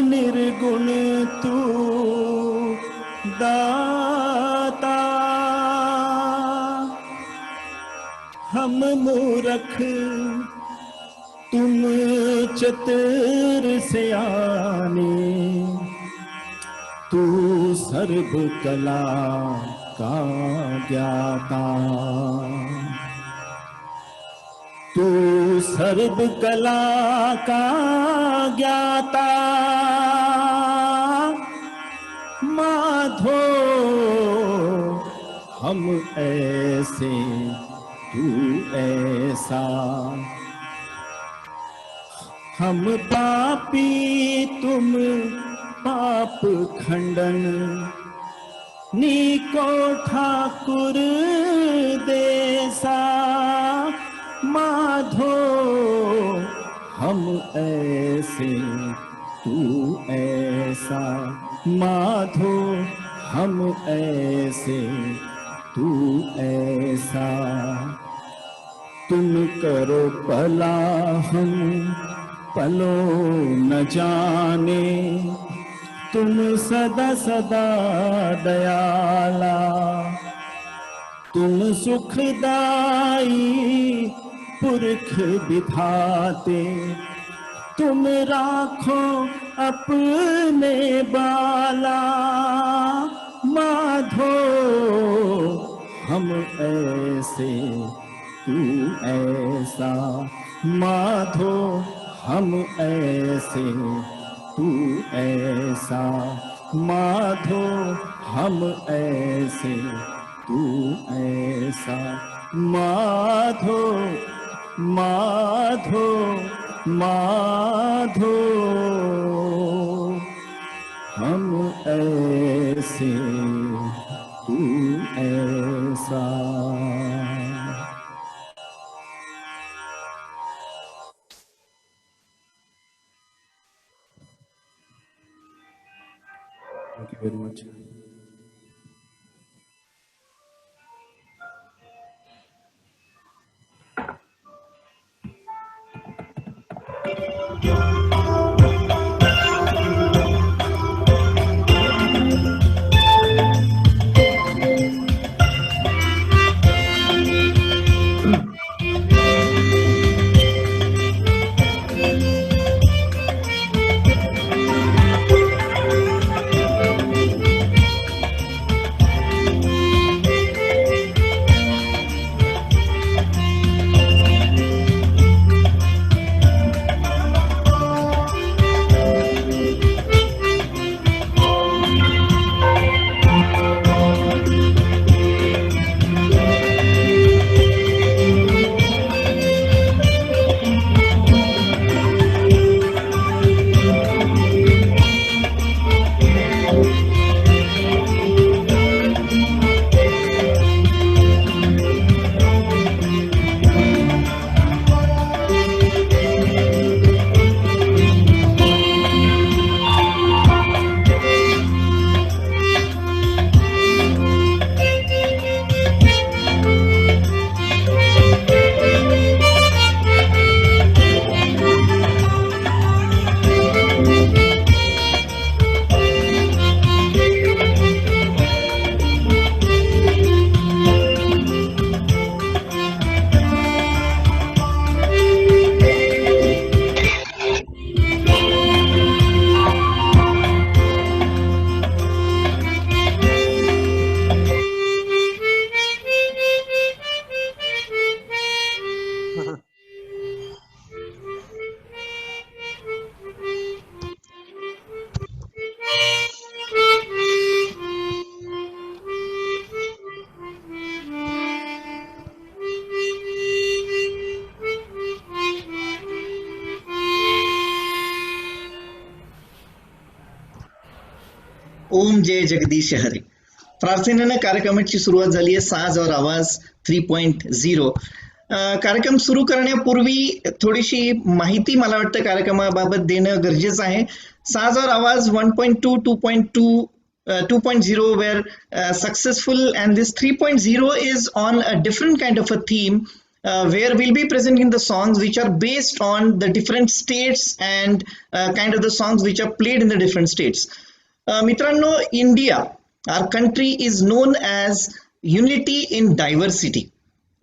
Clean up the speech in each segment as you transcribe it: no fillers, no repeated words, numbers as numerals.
निर्गुण तू दाता, हम मूर्ख तुम चतुर सयाने, तू सर्व कला का ज्ञाता, तू सर्व कला का ज्ञाता। माधो हम ऐसे तू ऐसा, हम पापी तुम पाप खंडन, नीको ठाकुर देसा। माधो हम ऐसे तू ऐसा, माधो हम ऐसे तू ऐसा। तुम करो भला हम पलो न जाने, तुम सदा सदा दयाला, तुम सुखदाई पुरख विधाते, तुम राखो अपने बाला। माधो हम ऐसे तू ऐसा, माधो हम ऐसे तू ऐसा, माधो हम ऐसे तू ऐसा। माधो माधो माधो हम ऐसे तू ऐसा। Thank you very much. ओम जय जगदीश हरी. प्रार्थनेनं कार्यक्रमाची सुरुवात झाली आहे. साज और आवाज 3.0. कार्यक्रम सुरू करण्यापूर्वी थोडीशी माहिती मला वाटतं कार्यक्रमाबाबत देणं गरजेचं आहे. साज और आवाज 1.2, 2.2, 2.0 were successful, and this 3.0 is on a different kind of a theme. where we'll be presenting the songs which are based on the different states and kind of the songs which are played in the different states. Mitranno, India, our country is known as unity in diversity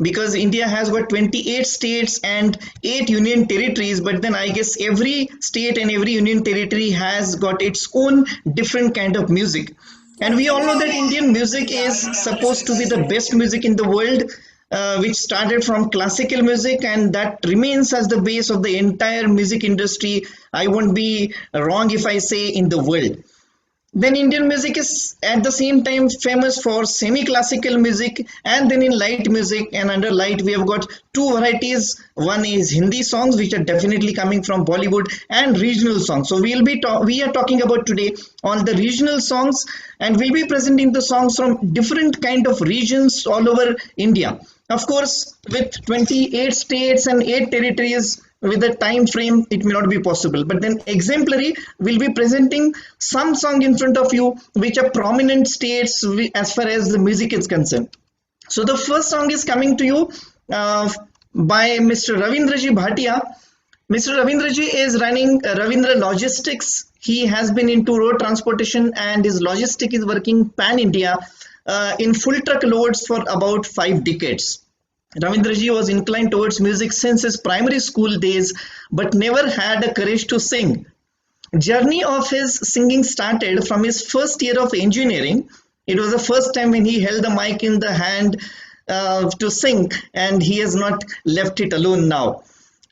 because India has got 28 states and 8 union territories, but then I guess every state and every union territory has got its own different kind of music. And we all know that Indian music is supposed to be the best music in the world, which started from classical music and that remains as the base of the entire music industry. I won't be wrong if I say in the world. Then Indian music is at the same time famous for semi-classical music and then in light music, and under light we have got two varieties. One is Hindi songs which are definitely coming from Bollywood and regional songs. So we are talking about today on the regional songs, and we'll be presenting the songs from different kind of regions all over India. Of course, with 28 states and 8 territories, with a time frame it may not be possible, but then exemplary will be presenting some song in front of you which are prominent states as far as the music is concerned. So the first song is coming to you by Mr. Ravindraji Bhatia. Mr. Ravindraji is running Ravindra Logistics. He has been into road transportation and his logistic is working pan India in full truck loads for about 5 decades. Ravindraji was inclined towards music since his primary school days, but never had a courage to sing. Journey of his singing started from his first year of engineering. It was the first time when he held the mic in the hand to sing, and he has not left it alone now.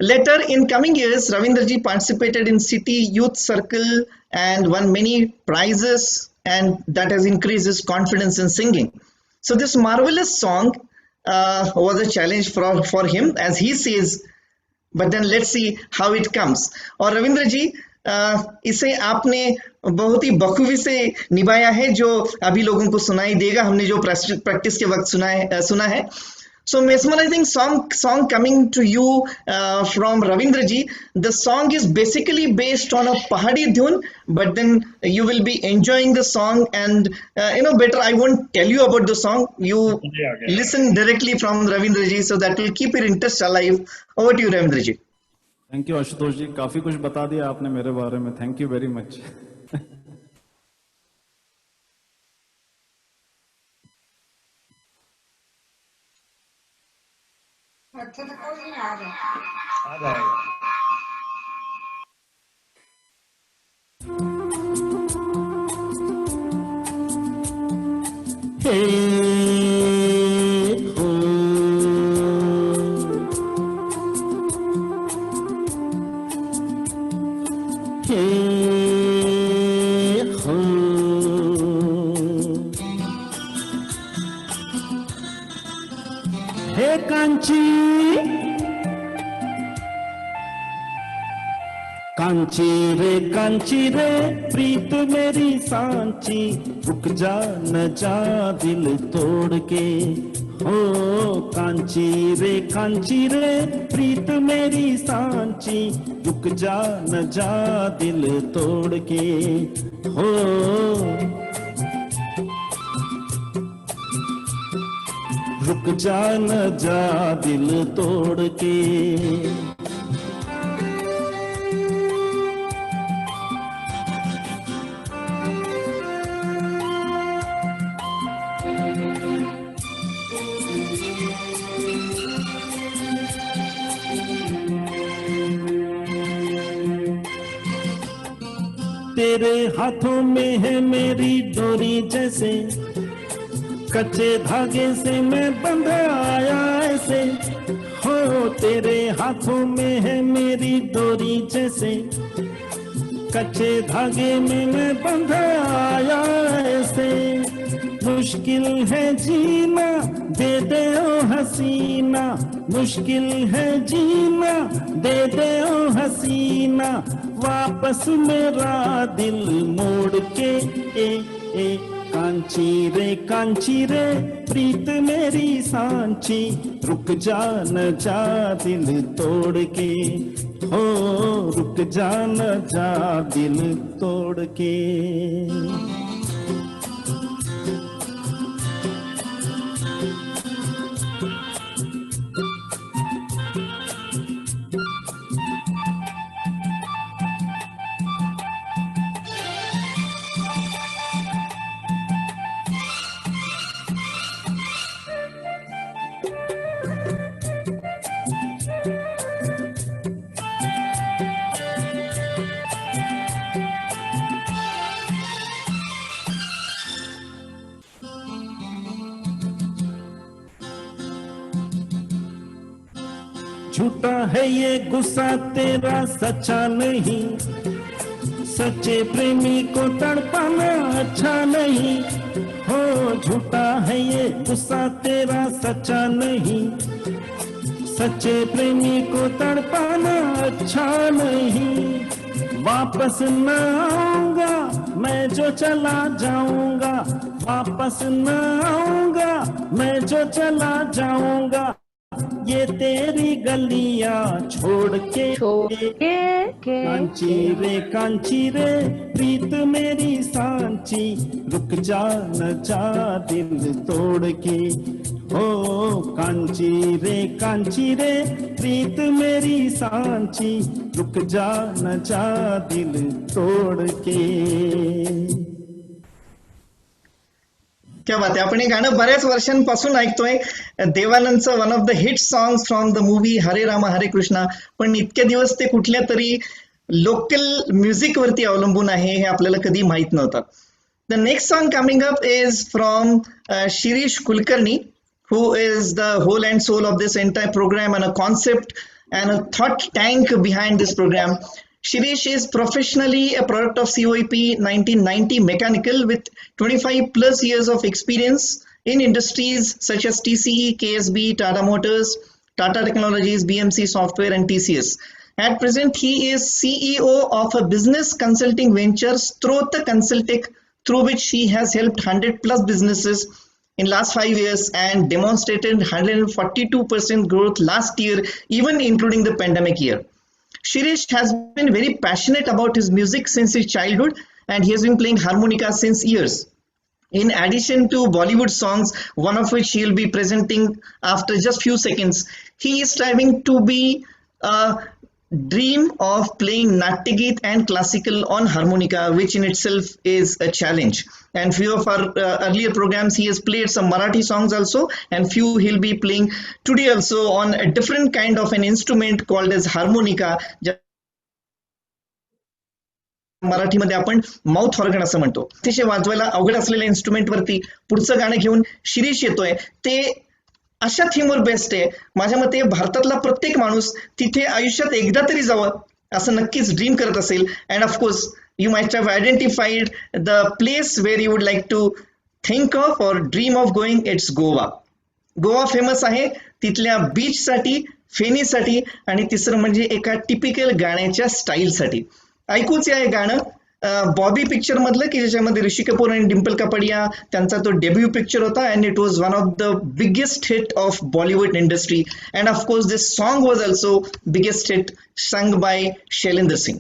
Later, in coming years, Ravindraji participated in City Youth Circle and won many prizes, and that has increased his confidence in singing. So this marvelous song was a challenge for him, as he says, but then let's see how it comes. और रविंद्र जी इसे आपने बहुत ही बखूबी से निभाया है, जो अभी लोगों को सुनाई देगा, हमने जो प्रैक्टिस के वक्त सुना है. So mesmerizing song coming to you from Ravindra ji. The song is basically based on a Pahadi dhun, but then you will be enjoying the song, and better I won't tell you about the song. You listen directly from Ravindra ji, so that will keep your interest alive. Over to you, Ravindra ji. Thank you Ashutosh ji, काफी कुछ बता दिया आपने मेरे बारे में. Thank you very much. अच्छा तो कोई नहीं आ जाएगा. हे कांची कांची रे प्रीत मेरी सांची, रुक जा न जा दिल तोड़ के. हो कांची रे प्रीत मेरी सांची, रुक जा न जा दिल तोड़ के. हो रुक जा न जा दिल तोड़ के. तेरे हाथों में है मेरी डोरी जैसे, कच्चे धागे से मैं बंधा आया ऐसे. हो तेरे हाथों में है मेरी डोरी जैसे, कच्चे धागे में मैं बंधा आया ऐसे. मुश्किल है जीना दे दे ओ हसीना, मुश्किल है जीना दे दे ओ हसीना, वापस मेरा दिल मोड़ के. ए कांची रे प्रीत मेरी सांची, रुक जा न जा दिल तोड़ के. हो रुक जा न जा दिल तोड़ के. झूठा है ये गुस्सा तेरा सच्चा नहीं, सच्चे प्रेमी को तड़पाना अच्छा नहीं। हो झूठा है ये गुस्सा तेरा सच्चा नहीं, सच्चे प्रेमी को तड़पाना अच्छा नहीं। वापस न आऊंगा मैं जो चला जाऊंगा, वापस न आऊंगा मैं जो चला जाऊंगा, ये तेरी गलियां छोड़ के कांची रे प्रीत मेरी सांची, रुक जा न जा दिल तोड़ के। हो कांची रे प्रीत मेरी सांची, रुक जा न जा दिल तोड़ के। क्या बात आहे. आपण हे गाणं बऱ्याच वर्षांपासून ऐकतोय. देवानंदचं one of the hit songs from the movie Hare Ram हरे कृष्णा. पण इतके दिवस ते कुठल्या तरी लोकल म्युझिक वरती अवलंबून आहे हे आपल्याला कधी माहित नव्हतं. The next song coming up is from Shirish Kulkarni, who is the whole and soul of this entire program and a concept and a thought tank behind this program. Shirish is professionally a product of COEP 1990 Mechanical with 25 plus years of experience in industries such as TCE, KSB, Tata Motors, Tata Technologies, BMC Software and TCS. At present, he is CEO of a business consulting venture, Strota Consultech, through which he has helped 100 plus businesses in last 5 years and demonstrated 142% growth last year, even including the pandemic year. Shirish has been very passionate about his music since his childhood and he has been playing harmonica since years. In addition to Bollywood songs, one of which he will be presenting after just few seconds, he is striving to be a dream of playing Natya Geet and classical on harmonica, which in itself is a challenge. And few of our earlier programs he has played some Marathi songs also, and few he'll be playing today also on a different kind of an instrument called as harmonica. मराठीमध्ये आपण mouth organ असं म्हणतो. अतिशय वाजवायला अवघड असलेल्या instrument वरती पुढचं गाणं घेऊन शिरीष येतोय. ते अशा थीमवर बेस्ट आहे. माझ्या मते भारतातला प्रत्येक माणूस तिथे आयुष्यात एकदा तरी जावं असं नक्कीच ड्रीम करत असेल. And of course you might have identified the place where you would like to think of or dream of going. It's Goa. Goa famous आहे तिथल्या बीच साठी, फेनीसाठी आणि तिसरं म्हणजे एका टिपिकल गाण्याच्या स्टाईल साठी. ऐकूच या गाणं बॉबी पिक्चर मधलं की ज्याच्यामध्ये ऋषी कपूर आणि डिम्पल कपाडिया त्यांचा तो डेब्यू पिक्चर होता and it was one of the biggest hit of Bollywood industry. And of course this song was also biggest hit sung by Shailendra Singh.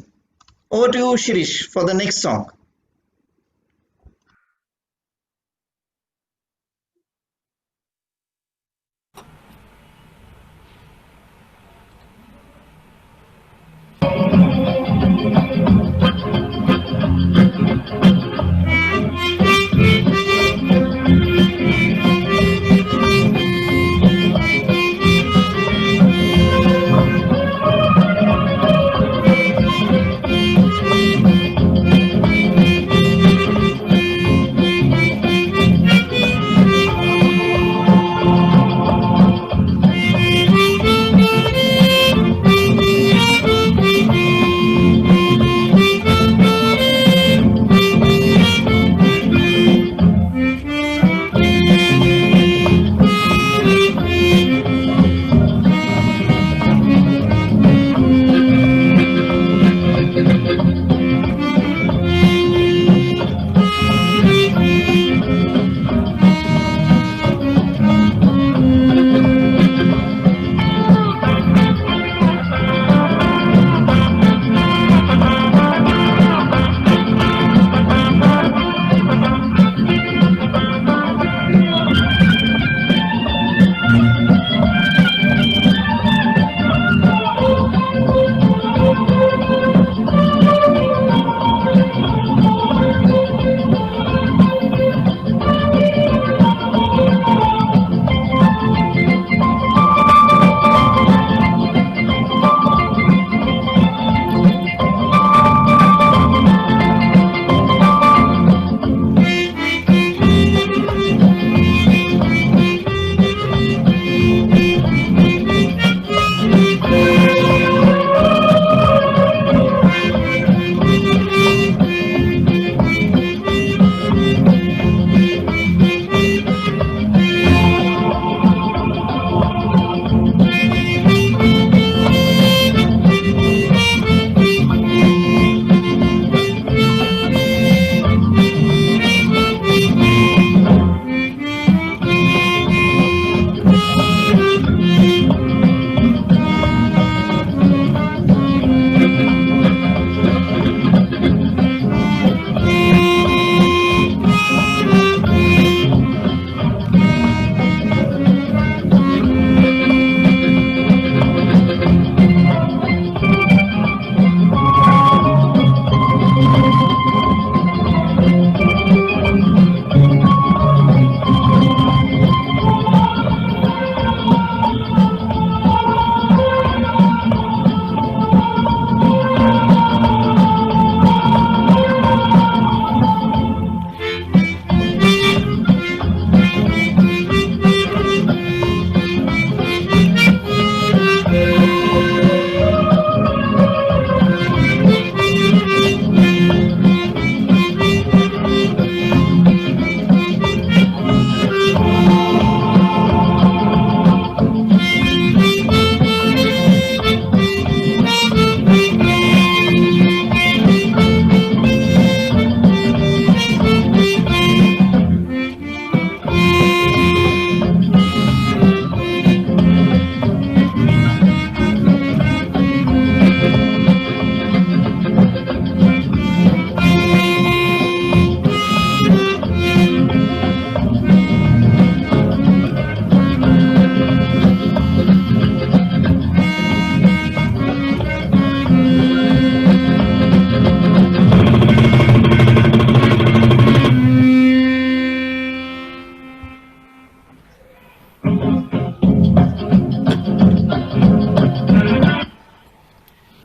Over to you, Shirish, for the next song.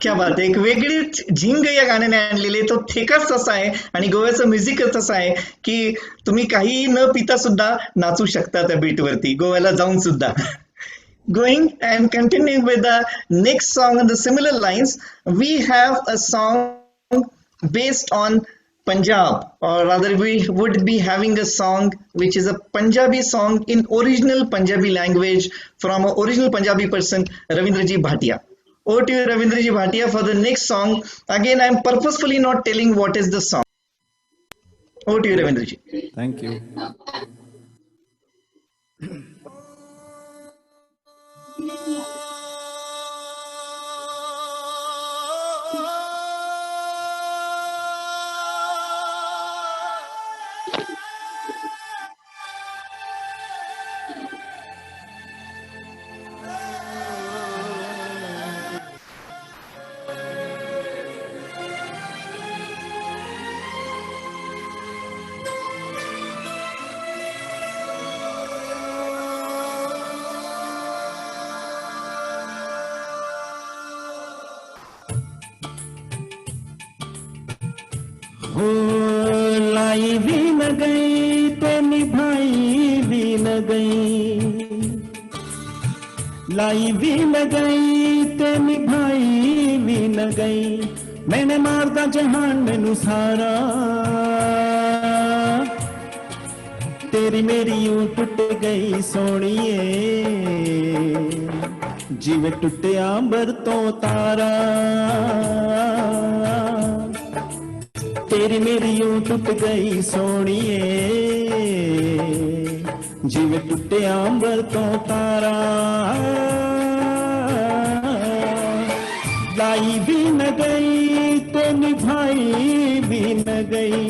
क्या बात आहे. एक वेगळीच झिंग या गाण्याने आणलेली आहे. तो ठेकाच तसा आहे आणि गोव्याचं म्युझिकच तसं आहे की तुम्ही काही न पिता सुद्धा नाचू शकता त्या बीट वरती, गोव्याला जाऊन सुद्धा. Going and continuing with the next song on the similar lines, we have a song based on Punjab, or rather we would be having a song which is a Punjabi song in original Punjabi language from an original Punjabi person, Ravindraji Bhatia. Over to you, Ravindraji Bhatia, for the next song. Again, I am purposefully not telling what is the song. Over to you, Ravindraji. Thank you. हो लाई भी न गई तो निभाई भी न गई, लाई भी न गई तो निभाई भी न गई, मैंने मारदा जहान मैनू सारा, तेरी मेरी यूं टुट गई सोनिए, जिवें टुटिया अंबर तो तारा, तेरी मेरी यूं टूट गई सोनिए, जिवें टुटिया अंबर तो तारा, लाई भी न गई तो निभाई भी न गई,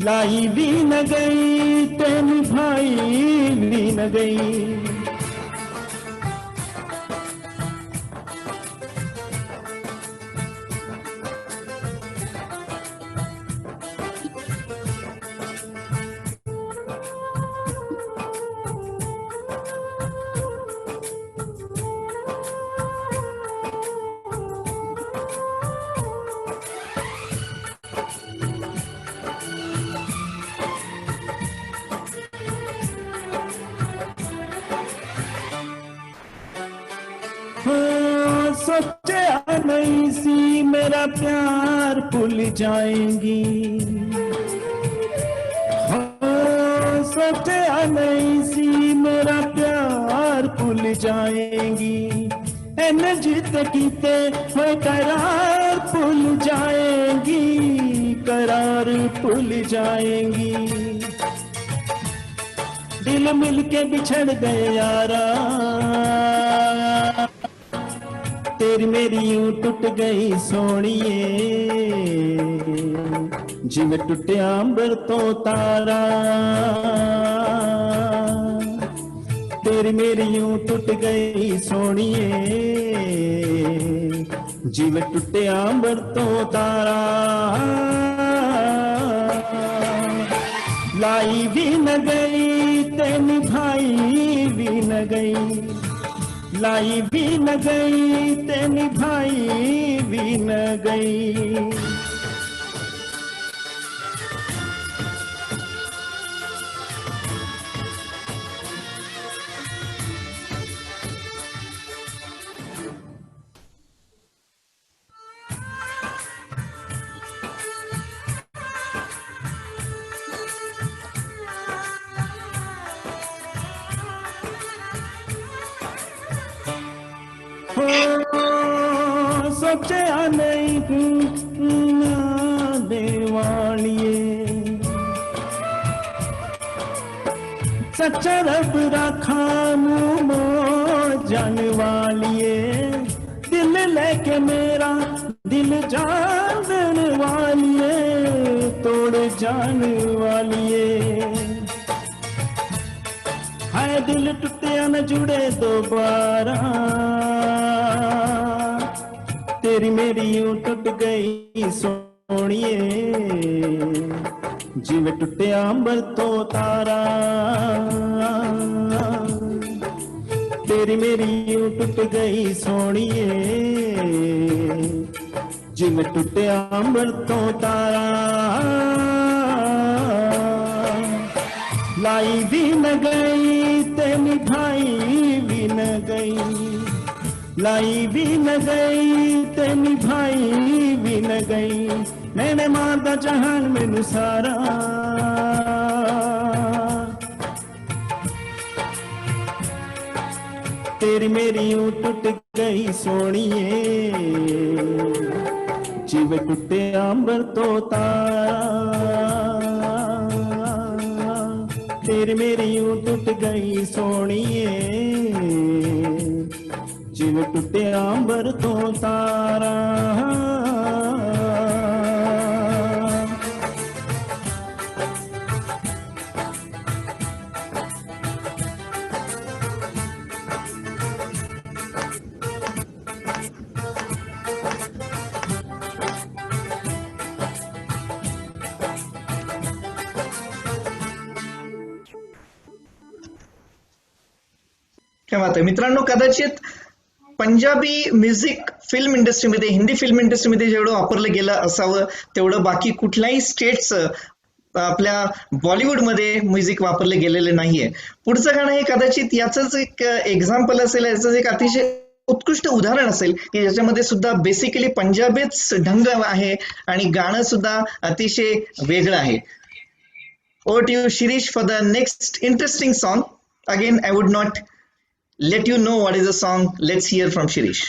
लाई भी न गई तो निभाई भी न गई, सोचा नहीं सी मेरा प्यार भूल जाएंगी, सोचा नहीं सी मेरा प्यार भूल जाएंगी, जित कीते हुए करार भूल जाएंगी, करार भूल जाएंगी, दिल मिलके बिछड़ गए यारा, तेरी मेरी यूं टूट गई सोनिए, जिवें टुटिया अंबर तो तारा, तेरी मेरी यूं टूट गई सोनिए, जिवें टुटिया अंबर तो तारा, लाई भी न गई ते निभाई भी न गई, लाई भी न गई ते निभाई भी न गई, सोचा नहीं देवालिए, सच्चा रब रखा मुँह जान वालिए, दिल लेके मेरा दिल जान वालिए, तोड़ जान वालिए, हाय दिल टूटे न जुड़े दोबारा, तेरी मेरी यूं टूट गई सोनिए, जिवें टुटिया अंबर तो तारा, तेरी मेरी यूं टूट गई सोनिए, ਜਿਵੇਂ ਟੁੱਟਿਆ ਅੰਬਰ ਤੋਂ ਤਾਰਾ लाई भी न गई ते निभाई भी न गई लाई भी न गई ते निभाई भी न गई मैंने मारदा जहान मैनू सारा तेरी मेरी यूं टूट गई सोनिए जिवें टुटे अंबर तो तारा तेरी मेरी यूं टूट गई सोनिए जिवें टुटे अंबर तो तारा क्या बात आहे मित्रांनो. कदाचित पंजाबी म्युझिक फिल्म इंडस्ट्रीमध्ये, हिंदी फिल्म इंडस्ट्रीमध्ये जेवढं वापरलं गेलं असावं तेवढं बाकी कुठल्याही स्टेट्सचं आपल्या बॉलिवूडमध्ये म्युझिक वापरलं गेलेलं नाहीये. पुढचं गाणं हे कदाचित याचंच एक एक्झाम्पल असेल, याचंच एक अतिशय उत्कृष्ट उदाहरण असेल की ज्याच्यामध्ये सुद्धा बेसिकली पंजाबीच ढंग आहे आणि गाणं सुद्धा अतिशय वेगळं आहे. Over to you, Shirish, for the next interesting song. Again, I would not let you know what is the song. Let's hear from Shirish.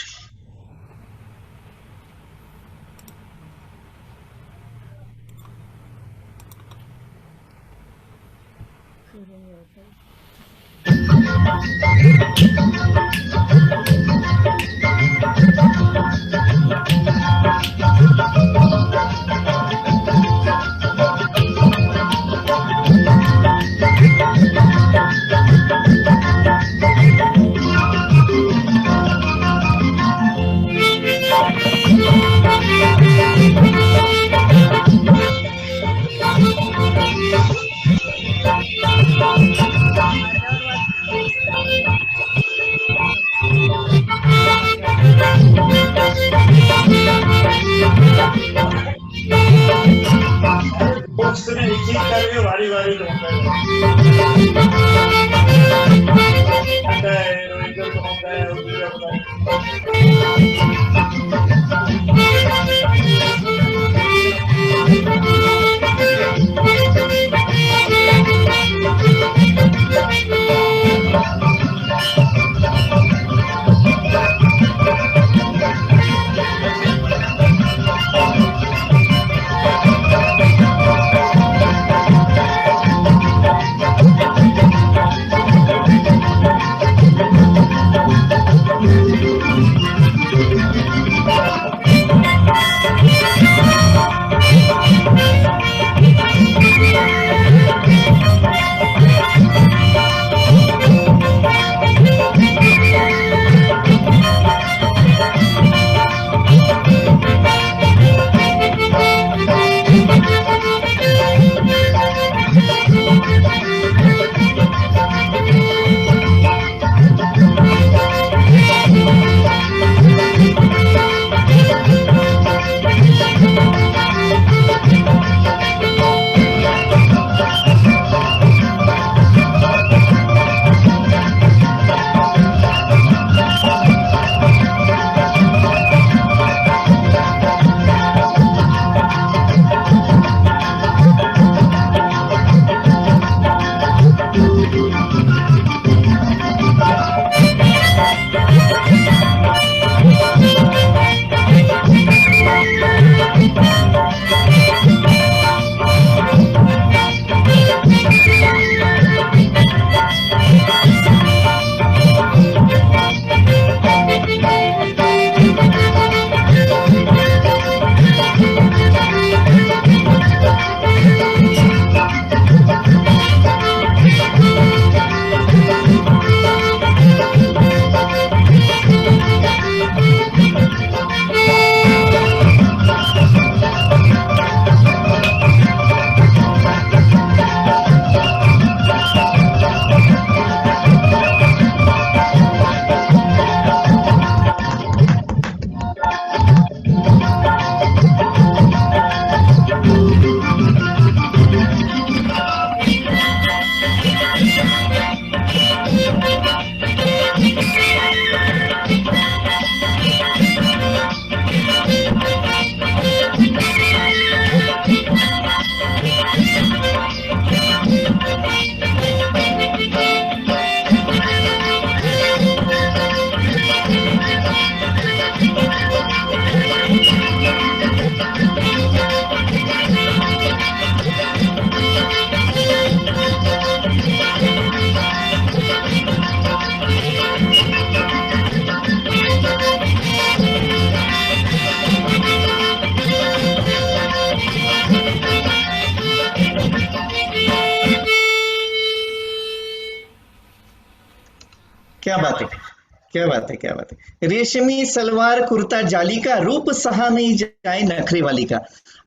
क्या बात है, क्या बात है. रेशमी सलवार कुर्ता जाली का, रूप सहा नाही जाय नखरेवाली का.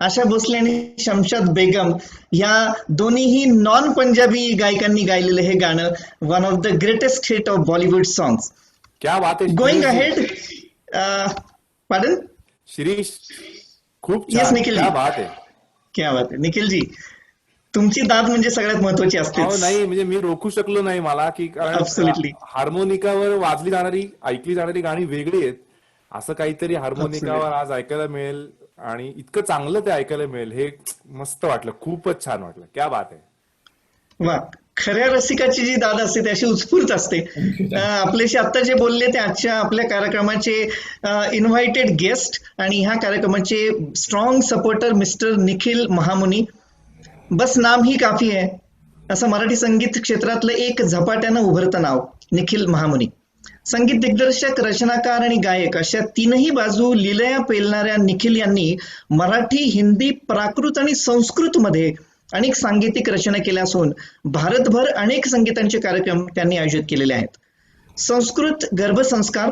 आशा भोसले आणि शमशाद बेगम या दोन्हीही नॉन पंजाबी गायकांनी गायलेलं हे गाणं one of the greatest hit of Bollywood songs. क्या बात आहे going Shirish ji. Ahead, pardon. Shirish खूप Yes, छान. निखिल क्या जी. बात आहे. क्या बात आहे निखिलजी, तुमची दाद म्हणजे सगळ्यात महत्वाची अहो असतेच. नाही म्हणजे मी रोखू शकलो नाही मला की कारण Absolutely. हार्मोनिकावर वाजली जाणारी ऐकली जाणारी गाणी वेगळी आहेत. असं काहीतरी हार्मोनिकावर आज ऐकायला मिळेल आणि इतकं चांगलं ते ऐकायला मिळेल हे मस्त वाटलं. खूपच छान वाटलं. क्या बात आहे. वा, खऱ्या रसिकाची जी दाद असते ती अशी उत्स्फूर्त असते. आपल्याशी आता जे बोलले ते आजच्या आपल्या कार्यक्रमाचे इन्व्हायटेड गेस्ट आणि ह्या कार्यक्रमाचे strong supporter mister Nikhil Mahamuni. बस नाम ही काफी है असं मराठी संगीत क्षेत्रातलं एक झपाट्यानं उभरतं नाव निखिल महामुनी. संगीत दिग्दर्शक, रचनाकार आणि गायक अशा तीनही बाजू लीलया पेलणाऱ्या निखिल यांनी मराठी, हिंदी, प्राकृत आणि संस्कृत मध्ये अनेक सांगीतिक रचना केल्या असून भारतभर अनेक संगीतांचे कार्यक्रम त्यांनी आयोजित केलेले आहेत. संस्कृत गर्भसंस्कार,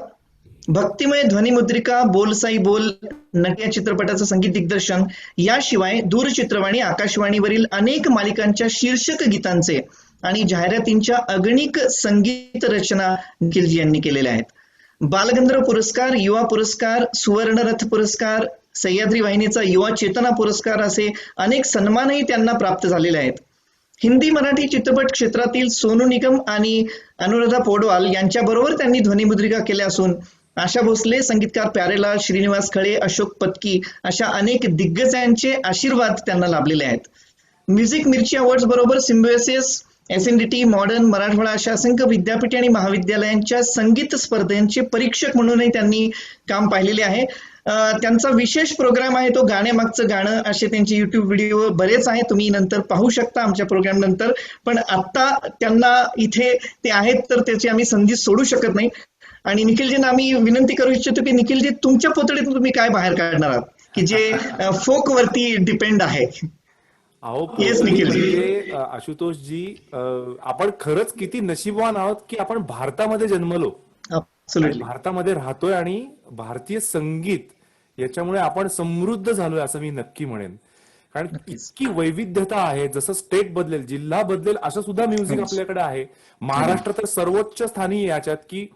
भक्तिमय ध्वनिमुद्रिका, बोल साई बोल, नट या चित्रपटाचं संगीत दिग्दर्शन, याशिवाय दूरचित्रवाणी, आकाशवाणीवरील अनेक मालिकांच्या शीर्षक गीतांचे आणि जाहिरातींच्या अगणिक संगीत रचना निखिलजी यांनी केलेल्या आहेत. बालगंधर्व पुरस्कार, युवा पुरस्कार, सुवर्णरथ पुरस्कार, सह्याद्री वाहिनीचा युवा चेतना पुरस्कार असे अनेक सन्मानही त्यांना प्राप्त झालेले आहेत. हिंदी मराठी चित्रपट क्षेत्रातील सोनू निगम आणि अनुराधा पौडवाल यांच्याबरोबर त्यांनी ध्वनिमुद्रिका केल्या असून आशा भोसले, संगीतकार प्यारेलाल, श्रीनिवास खळे, अशोक पत्की अशा अनेक दिग्गजांचे आशीर्वाद त्यांना लाभलेले आहेत. म्युझिक मिर्ची अवॉर्ड्स बरोबर सिम्बोसिस, SNDT, मॉडर्न, मराठवाडा अशा असंख्य विद्यापीठे आणि महाविद्यालयांच्या संगीत स्पर्धांचे परीक्षक म्हणूनही त्यांनी काम पाहिलेले आहे. त्यांचा विशेष प्रोग्राम आहे तो गाण्यामागचं गाणं, असे त्यांचे युट्यूब व्हिडिओ बरेच आहेत, तुम्ही नंतर पाहू शकता आमच्या प्रोग्राम नंतर. पण आता त्यांना इथे ते आहेत तर त्याची आम्ही संधी सोडू शकत नाही. आणि निखिलजींना आम्ही विनंती करू इच्छितो की निखिलजी, तुमच्या पोतडीतून तुम्ही काय बाहेर काढणार आहात की जे फोक वरती डिपेंड आहे. अहो Yes, निखिल जी. म्हणजे आशुतोष जी आपण खरंच किती नशीबवान आहोत की आपण भारतामध्ये जन्मलो आणि Absolutely. भारतामध्ये राहतोय आणि भारतीय संगीत याच्यामुळे आपण समृद्ध झालोय असं मी नक्की म्हणेन. कारण इतकी वैविध्यता आहे. जसं स्टेट बदलेल, जिल्हा बदलेल, असं सुद्धा म्युझिक आपल्याकडे आहे. महाराष्ट्र तर सर्वोच्च स्थानी आहे याच्यात की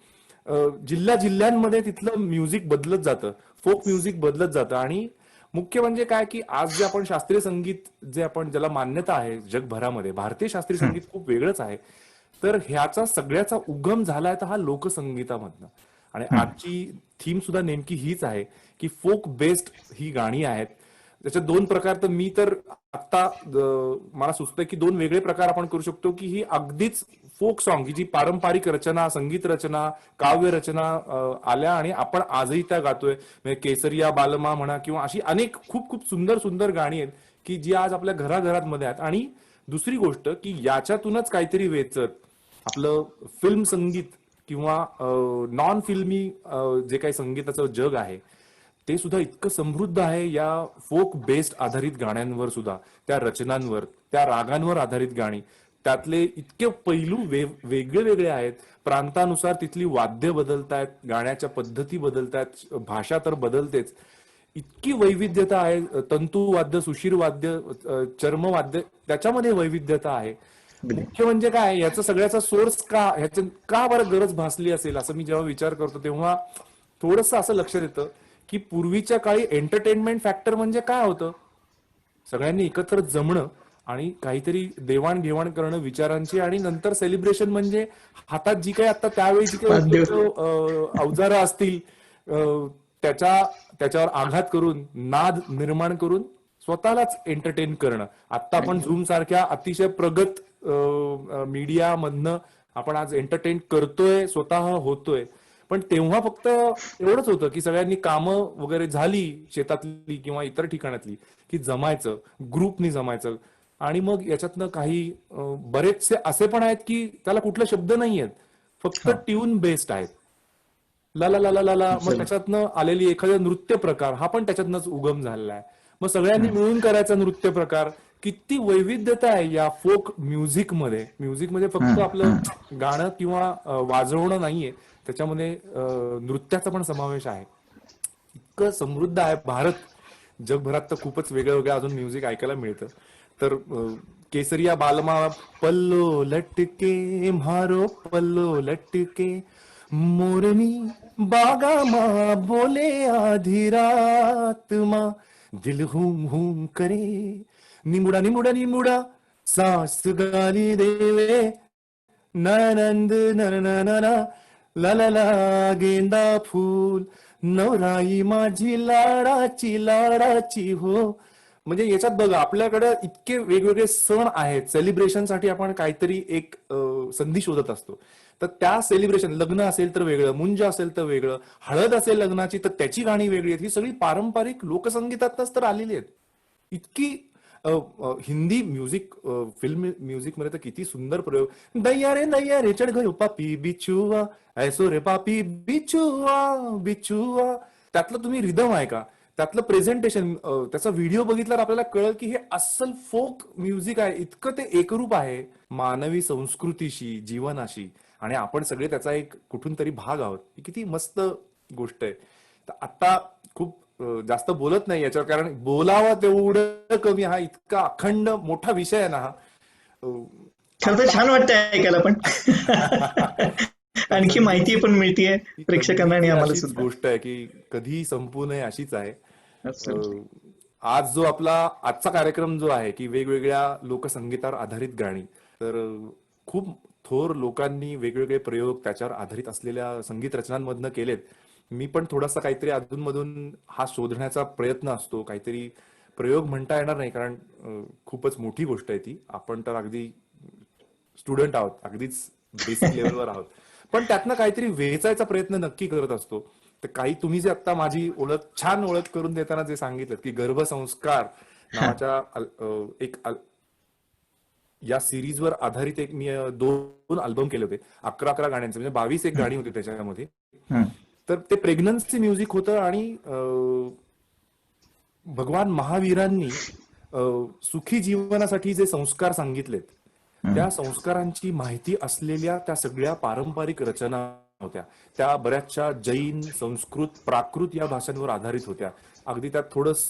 जिल्ह्यांमध्ये तिथलं म्युझिक बदलत जातं, फोक म्युझिक बदलत जातं. आणि मुख्य म्हणजे काय की आज जे आपण शास्त्रीय संगीत जे आपण ज्याला मान्यता आहे जगभरामध्ये, भारतीय शास्त्रीय संगीत खूप वेगळंच आहे. तर ह्याचा सगळ्याचा उगम झालाय तर हा लोकसंगीतामधनं. आणि आजची थीम सुद्धा नेमकी हीच आहे की फोक बेस्ड ही गाणी आहेत. त्याच्यात दोन प्रकार, तर मी तर आता मला सुचतंय की दोन वेगळे प्रकार आपण करू शकतो की ही अगदीच फोक सॉन्ग, ही जी पारंपरिक रचना, संगीत रचना, काव्य रचना आल्या आणि आपण आजही त्या गातोय. म्हणजे केसरिया बालमा म्हणा किंवा अशी अनेक खूप खूप सुंदर सुंदर गाणी आहेत की जी आज आपल्या घराघरात आहेत. आणि दुसरी गोष्ट की याच्यातूनच काहीतरी वेचत आपलं फिल्म संगीत किंवा नॉन फिल्मी जे काही संगीताचं जग आहे ते सुद्धा इतकं समृद्ध आहे या फोक बेस्ड आधारित गाण्यांवर सुद्धा, त्या रचनांवर, त्या रागांवर आधारित गाणी. त्यातले इतके पैलू वेगळे वेगळे आहेत. प्रांतानुसार तिथली वाद्य बदलतायत, गाण्याच्या पद्धती बदलतायत, भाषा तर बदलतेच. इतकी वैविध्यता आहे. तंतुवाद्य, सुशीर वाद्य, चर्मवाद्य, त्याच्यामध्ये वैविध्यता आहे. मुख्य म्हणजे काय, याचा सगळ्याचा सोर्स का बरं गरज भासली असेल असं मी जेव्हा विचार करतो तेव्हा थोडस असं लक्षात येतं की पूर्वीच्या काळी एंटरटेनमेंट फॅक्टर म्हणजे काय होतं, सगळ्यांनी एकत्र जमणं आणि काहीतरी देवाणघेवाण करणं विचारांची, आणि नंतर सेलिब्रेशन म्हणजे हातात जी काही आता त्यावेळी जी काही अवजारं असतील त्याच्यावर आघात करून, नाद निर्माण करून स्वतःलाच एंटरटेन करणं. आता आपण झूम सारख्या अतिशय प्रगत मीडिया मधनं आपण आज एंटरटेन करतोय, स्वतः होतोय. पण तेव्हा फक्त एवढंच होतं की सगळ्यांनी कामं वगैरे झाली शेतातली किंवा इतर ठिकाणातली की जमायचं, ग्रुपनी जमायचं. आणि मग याच्यातनं काही बरेचसे असे पण आहेत की त्याला कुठले शब्द नाही आहेत, फक्त ट्यून बेस्ड आहेत. ला ला ला ला ला. मग त्याच्यातनं आलेली एखादा नृत्य प्रकार हा पण त्याच्यातनंच उगम झालेला आहे. मग सगळ्यांनी मिळून करायचा नृत्य प्रकार. किती वैविध्यता आहे या फोक म्युझिक मध्ये. म्युझिक म्हणजे फक्त आपलं गाणं किंवा वाजवणं नाहीये, त्याच्यामध्ये नृत्याचा पण समावेश आहे. इतकं समृद्ध आहे भारत. जगभरात तर खूपच वेगळं वेगळं अजून म्युझिक ऐकायला मिळतं. तर केसरिया बालमा पल्लो लटके म्हारो पल्लो लटके मोरनी बागा मा बोले आधी रात मा दिल हुम हुम करे निमुडा निमुडा निमुडा सास गाली देवे ननंद नननना ला ला ला गेंदा फूल नवराई माझी लाडाची हो. म्हणजे याच्यात बघा आपल्याकडे इतके वेगवेगळे सण आहेत. सेलिब्रेशनसाठी आपण काहीतरी एक संधी शोधत असतो. तर त्या सेलिब्रेशन, लग्न असेल तर वेगळं, मुंज असेल तर वेगळं, हळद असेल लग्नाची तर त्याची गाणी वेगळी आहेत. ही सगळी पारंपरिक लोकसंगीतातच तर आलेली आहेत. इतकी हिंदी म्युझिक, फिल्म म्युझिक मध्ये तर किती सुंदर प्रयोग. दैया रे चढ गयो पापी बिचुआ ऐसो रे पापी बिचुआ बिचुआ. त्यातलं तुम्ही रिदम आहे का, त्यातलं प्रेझेंटेशन, त्याचा व्हिडिओ बघितल्यावर आपल्याला कळलं की हे अस्सल फोक म्युझिक आहे. इतकं ते एकरूप आहे मानवी संस्कृतीशी, जीवनाशी, आणि आपण सगळे त्याचा एक कुठून तरी भाग आहोत. ही किती मस्त गोष्ट आहे. तर आता खूप जास्त बोलत नाही याच्यावर, कारण बोलावं तेवढं कमी. हा इतका अखंड मोठा विषय आहे ना हा. खरं तर छान वाटतंय ऐकायला पण. आणखी माहिती पण मिळतीये प्रेक्षकांना आणि आम्हाला अशीच सुद्धा. गोष्ट आहे की कधी संपू नये अशीच आहे. Absolutely. आज जो आपला आजचा कार्यक्रम जो आहे की वेगवेगळ्या लोकसंगीतावर आधारित गाणी, तर खूप थोर लोकांनी वेगवेगळे प्रयोग त्याच्यावर आधारित असलेल्या संगीत रचनांमधनं केलेत. मी पण थोडासा काहीतरी अधूनमधून हा शोधण्याचा प्रयत्न असतो. काहीतरी प्रयोग म्हणता येणार नाही, कारण खूपच मोठी गोष्ट आहे ती. आपण तर अगदी स्टुडंट आहोत, अगदीच बेसिक लेवलवर आहोत. पण त्यातनं काहीतरी वेचायचा प्रयत्न नक्की करत असतो. तर काही तुम्ही जे आता माझी छान ओळख करून देताना जे सांगितलं की गर्भसंस्कार नावाच्या एक या सिरीजवर आधारित एक मी 2 अल्बम केले होते, 11 गाण्यांचे, म्हणजे 22 एक गाणी होती त्याच्यामध्ये. तर ते प्रेग्नन्सी म्युझिक होतं आणि भगवान महावीरांनी सुखी जीवनासाठी जे संस्कार सांगितलेत त्या संस्कारांची माहिती असलेल्या त्या सगळ्या पारंपरिक रचना होत्या. त्या बऱ्याचशा जैन, संस्कृत, प्राकृत या भाषांवर आधारित होत्या. अगदी त्यात थोडस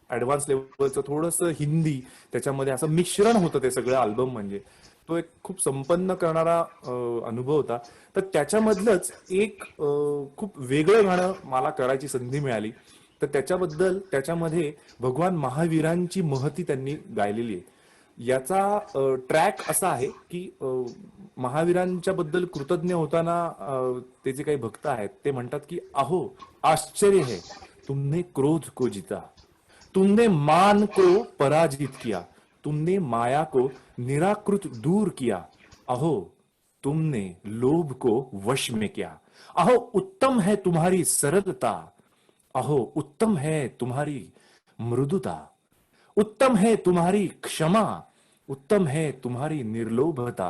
ऍडव्हान्स लेवलचं थोडंसं हिंदी त्याच्यामध्ये असं मिश्रण होतं ते सगळं अल्बम. म्हणजे तो एक खूप संपन्न करणारा अनुभव होता. तर त्याच्यामधलंच एक खूप वेगळं गाणं मला करायची संधी मिळाली. तर त्याच्यामध्ये भगवान महावीरांची महती त्यांनी गायलेली आहे. याचा ट्रॅक असा आहे की महावीरांच्या बद्दल कृतज्ञ होताना ते जे काही भक्त आहेत ते म्हणतात की अहो आश्चर्य है, तुमने क्रोध को जीता, तुमने मान को पराजित किया, तुमने माया को निराकृत दूर किया, अहो तुमने लोभ को वश में किया, अहो उत्तम है तुम्हारी सरलता, अहो उत्तम है तुम्हारी मृदुता, उत्तम है तुम्हारी क्षमा, उत्तम है तुम्हारी निर्लोभता,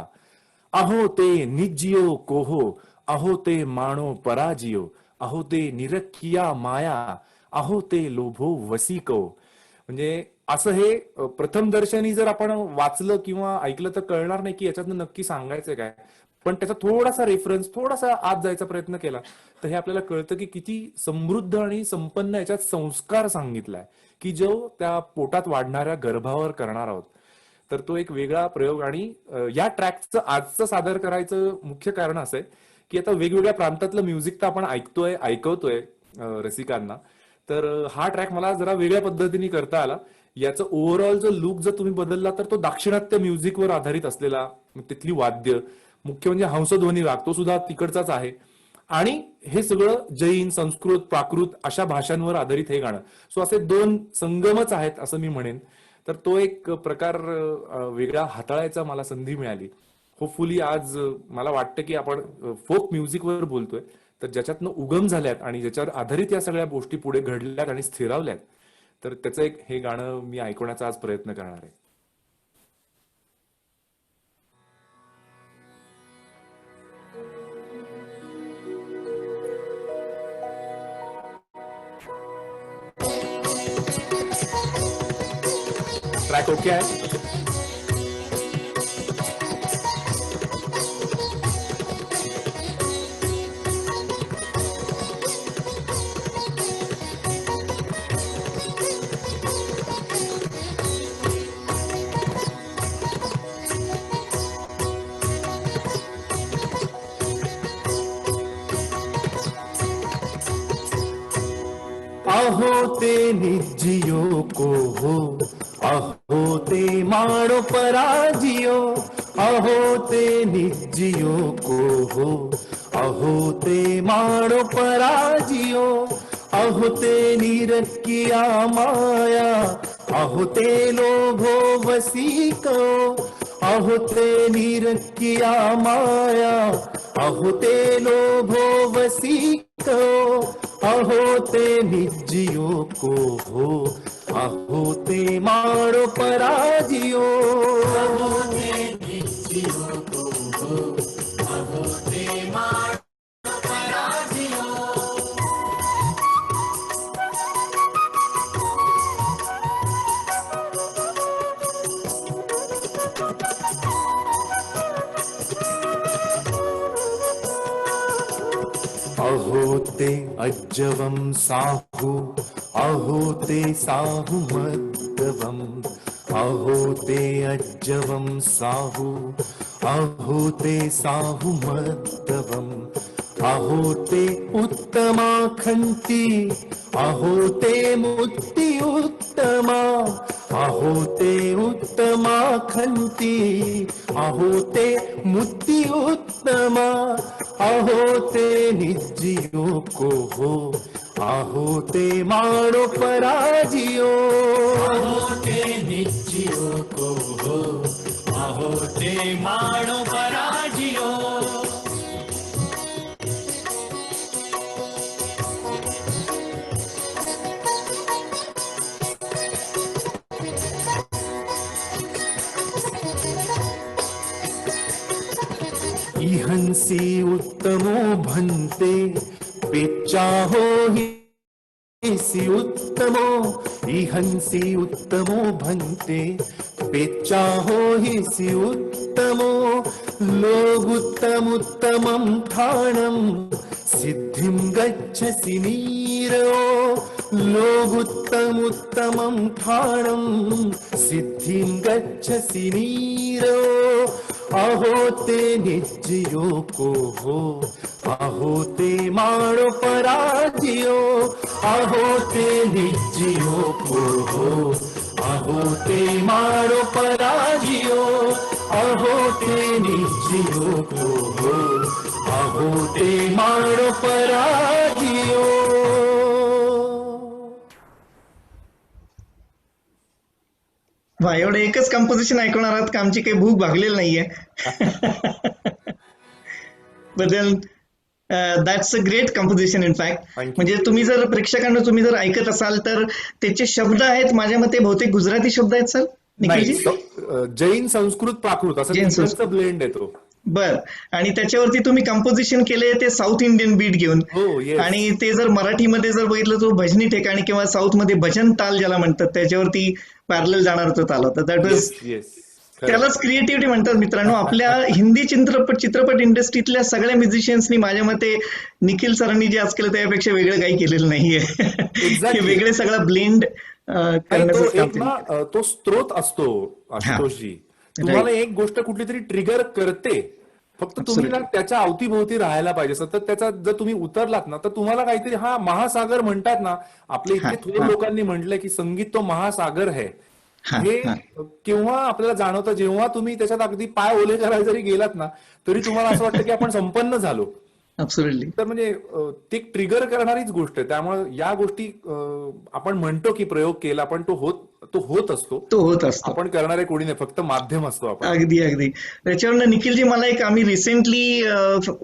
अहो ते निज्जियो कोहो, अहो ते माणो पराजियो, अहो ते निरखिया माया, अहो ते लोभो वसिको. म्हणजे असं हे प्रथम दर्शनी जर आपण वाचलं किंवा ऐकलं तर कळणार नाही की याच्यातनं नक्की सांगायचं काय. पण त्याचा थोडासा रेफरन्स, थोडासा आत जायचा प्रयत्न केला तर हे आपल्याला कळतं की किती समृद्ध आणि संपन्न याच्यात संस्कार सांगितलाय की जो त्या पोटात वाढणाऱ्या गर्भावर करणार आहोत. तर तो एक वेगळा प्रयोग. आणि या ट्रॅकचं आजचं सादर करायचं मुख्य कारण असं आहे की आता वेगवेगळ्या प्रांतातलं म्युझिक तर आपण ऐकवतोय रसिकांना. तर हा ट्रॅक मला जरा वेगळ्या पद्धतीने करता आला. याचं ओव्हरऑल जो लुक जर तुम्ही बदलला तर तो दाक्षिणात्य म्युझिकवर आधारित असलेला, तिथली वाद्य, मुख्य म्हणजे हंसध्वनी राग, तो सुद्धा तिकडचाच आहे. आणि हे सगळं जैन, संस्कृत, प्राकृत अशा भाषांवर आधारित हे गाणं. सो असे 2 संगमच आहेत असं मी म्हणेन. तर तो एक प्रकार वेगळा हाताळायचा मला संधी मिळाली. होपफुली आज मला वाटतं की आपण फोक म्युझिकवर बोलतोय, तर ज्याच्यातनं उगम झाल्यात आणि ज्याच्यावर आधारित या सगळ्या गोष्टी पुढे घडल्यात आणि स्थिरावल्यात, तर त्याचं एक हे गाणं मी ऐकवण्याचा आज प्रयत्न करणार आहे. ट्रॅक ओके आहे. अहो ते निजियो को हो, अहो ते माणो पराजियो, अहो ते निजियो को हो, अहो ते माणो पराजियो, अहो ते निरकिया माया, अहो ते लोभो वसिको, अहो ते निरकिया माया, अहो ते लोभो वसिको, अहो ते निजियो को हो, अहो ते माणो पराजियो, अहो ते निजियो को हो, अहो ते माणो पराजियो. अहो ते अज्जवं साहु, अहो ते साहु मद्दवम्, अहो ते अज्जवं साहु, अहो ते साहु मद्दवम्, अहो ते उत्तमा खंती, अहो ते मुक्ती उत्तमा, अहो ते उत्तमा खंती, अहो ते मुक्ती उत्तमा, अहो ते निजियो को हो, अहो ते माणो पराजियो, अहो ते निजियो को हो, अहो ते माणो पराजियो. इहंसी उत्तमो भन्ते, पेच्चाहो हि उत्तमो, इहंसी उत्तमो भन्ते, पेच्चाहो हि उत्तमो, लोगुत्तमुत्तमं ठाणं, सिद्धिं गच्छसि नीरो, लोगुत्तमुत्तमं ठाणं, सिद्धिं गच्छसि नीरो, अहो ते निजियो को हो, अहो ते माणो पराजियो, अहो ते निजियो को हो, अहो ते माणो पराजियो, अहो ते निजियो को हो, अहो ते माणो पराजियो. वा, एवढं एकच कंपोजिशन ऐकणार आहात का आमची काही भूक भागलेली नाहीये. बद्दल that's a great composition in fact. Thank you. म्हणजे तुम्ही जर प्रेक्षकांना तुम्ही जर ऐकत असाल तर त्याचे शब्द आहेत माझ्या मते बहुतेक गुजराती शब्द आहेत सर नाही, निखिलजी. जैन संस्कृत प्राकृत असं जैन तिघांचं ब्लेंड येतो. बर, आणि त्याच्यावरती तुम्ही कंपोजिशन केले ते साऊथ इंडियन बीट घेऊन. हो, yes. आणि ते जर मराठीमध्ये जर बघितलं तर भजनी ठिकाणी किंवा साऊथ मध्ये भजन ताल ज्याला म्हणतात त्याच्यावरती पॅरलल जाणार तो ताल होता. That was, yes yes. त्यालाच क्रिएटिव्हिटी म्हणतात मित्रांनो. आपल्या हिंदी चित्रपट इंडस्ट्रीतल्या सगळ्या म्युझिशियन्सनी माझ्या मते निखिल सरांनी जे आज केलं त्यापेक्षा वेगळं काही केलेलं नाहीये. हे वेगळे सगळं ब्लेंड करण्याचं काम त्यांनी. तो स्त्रोत असतो आशुतोषजी. तुम्हाला एक गोष्ट कुठली तरी ट्रिगर करते, फक्त तुम्ही ना त्याच्या अवतीभोवती राहायला पाहिजे. सतत त्याचा जर तुम्ही उतरलात ना तर तुम्हाला काहीतरी, हा महासागर म्हणतात ना, आपल्या इथे थोर लोकांनी म्हटलंय की संगीत तो महासागर आहे. हे केव्हा आपल्याला जाणवतं, जेव्हा तुम्ही त्याच्यात अगदी पाय ओले करायला जरी गेलात ना तरी तुम्हाला असं वाटतं की आपण संपन्न झालो. ऍब्सोल्युटली. तर म्हणजे ती ट्रिगर करणारीच गोष्ट आहे. त्यामुळे या गोष्टी आपण म्हणतो की प्रयोग केला, पण तो होत असतो. आपण करणारे कोणी नाही, फक्त माध्यम असतो आपण. अगदी अगदी. त्याच्यावरनं निखिलजी मला एक, आम्ही रिसेंटली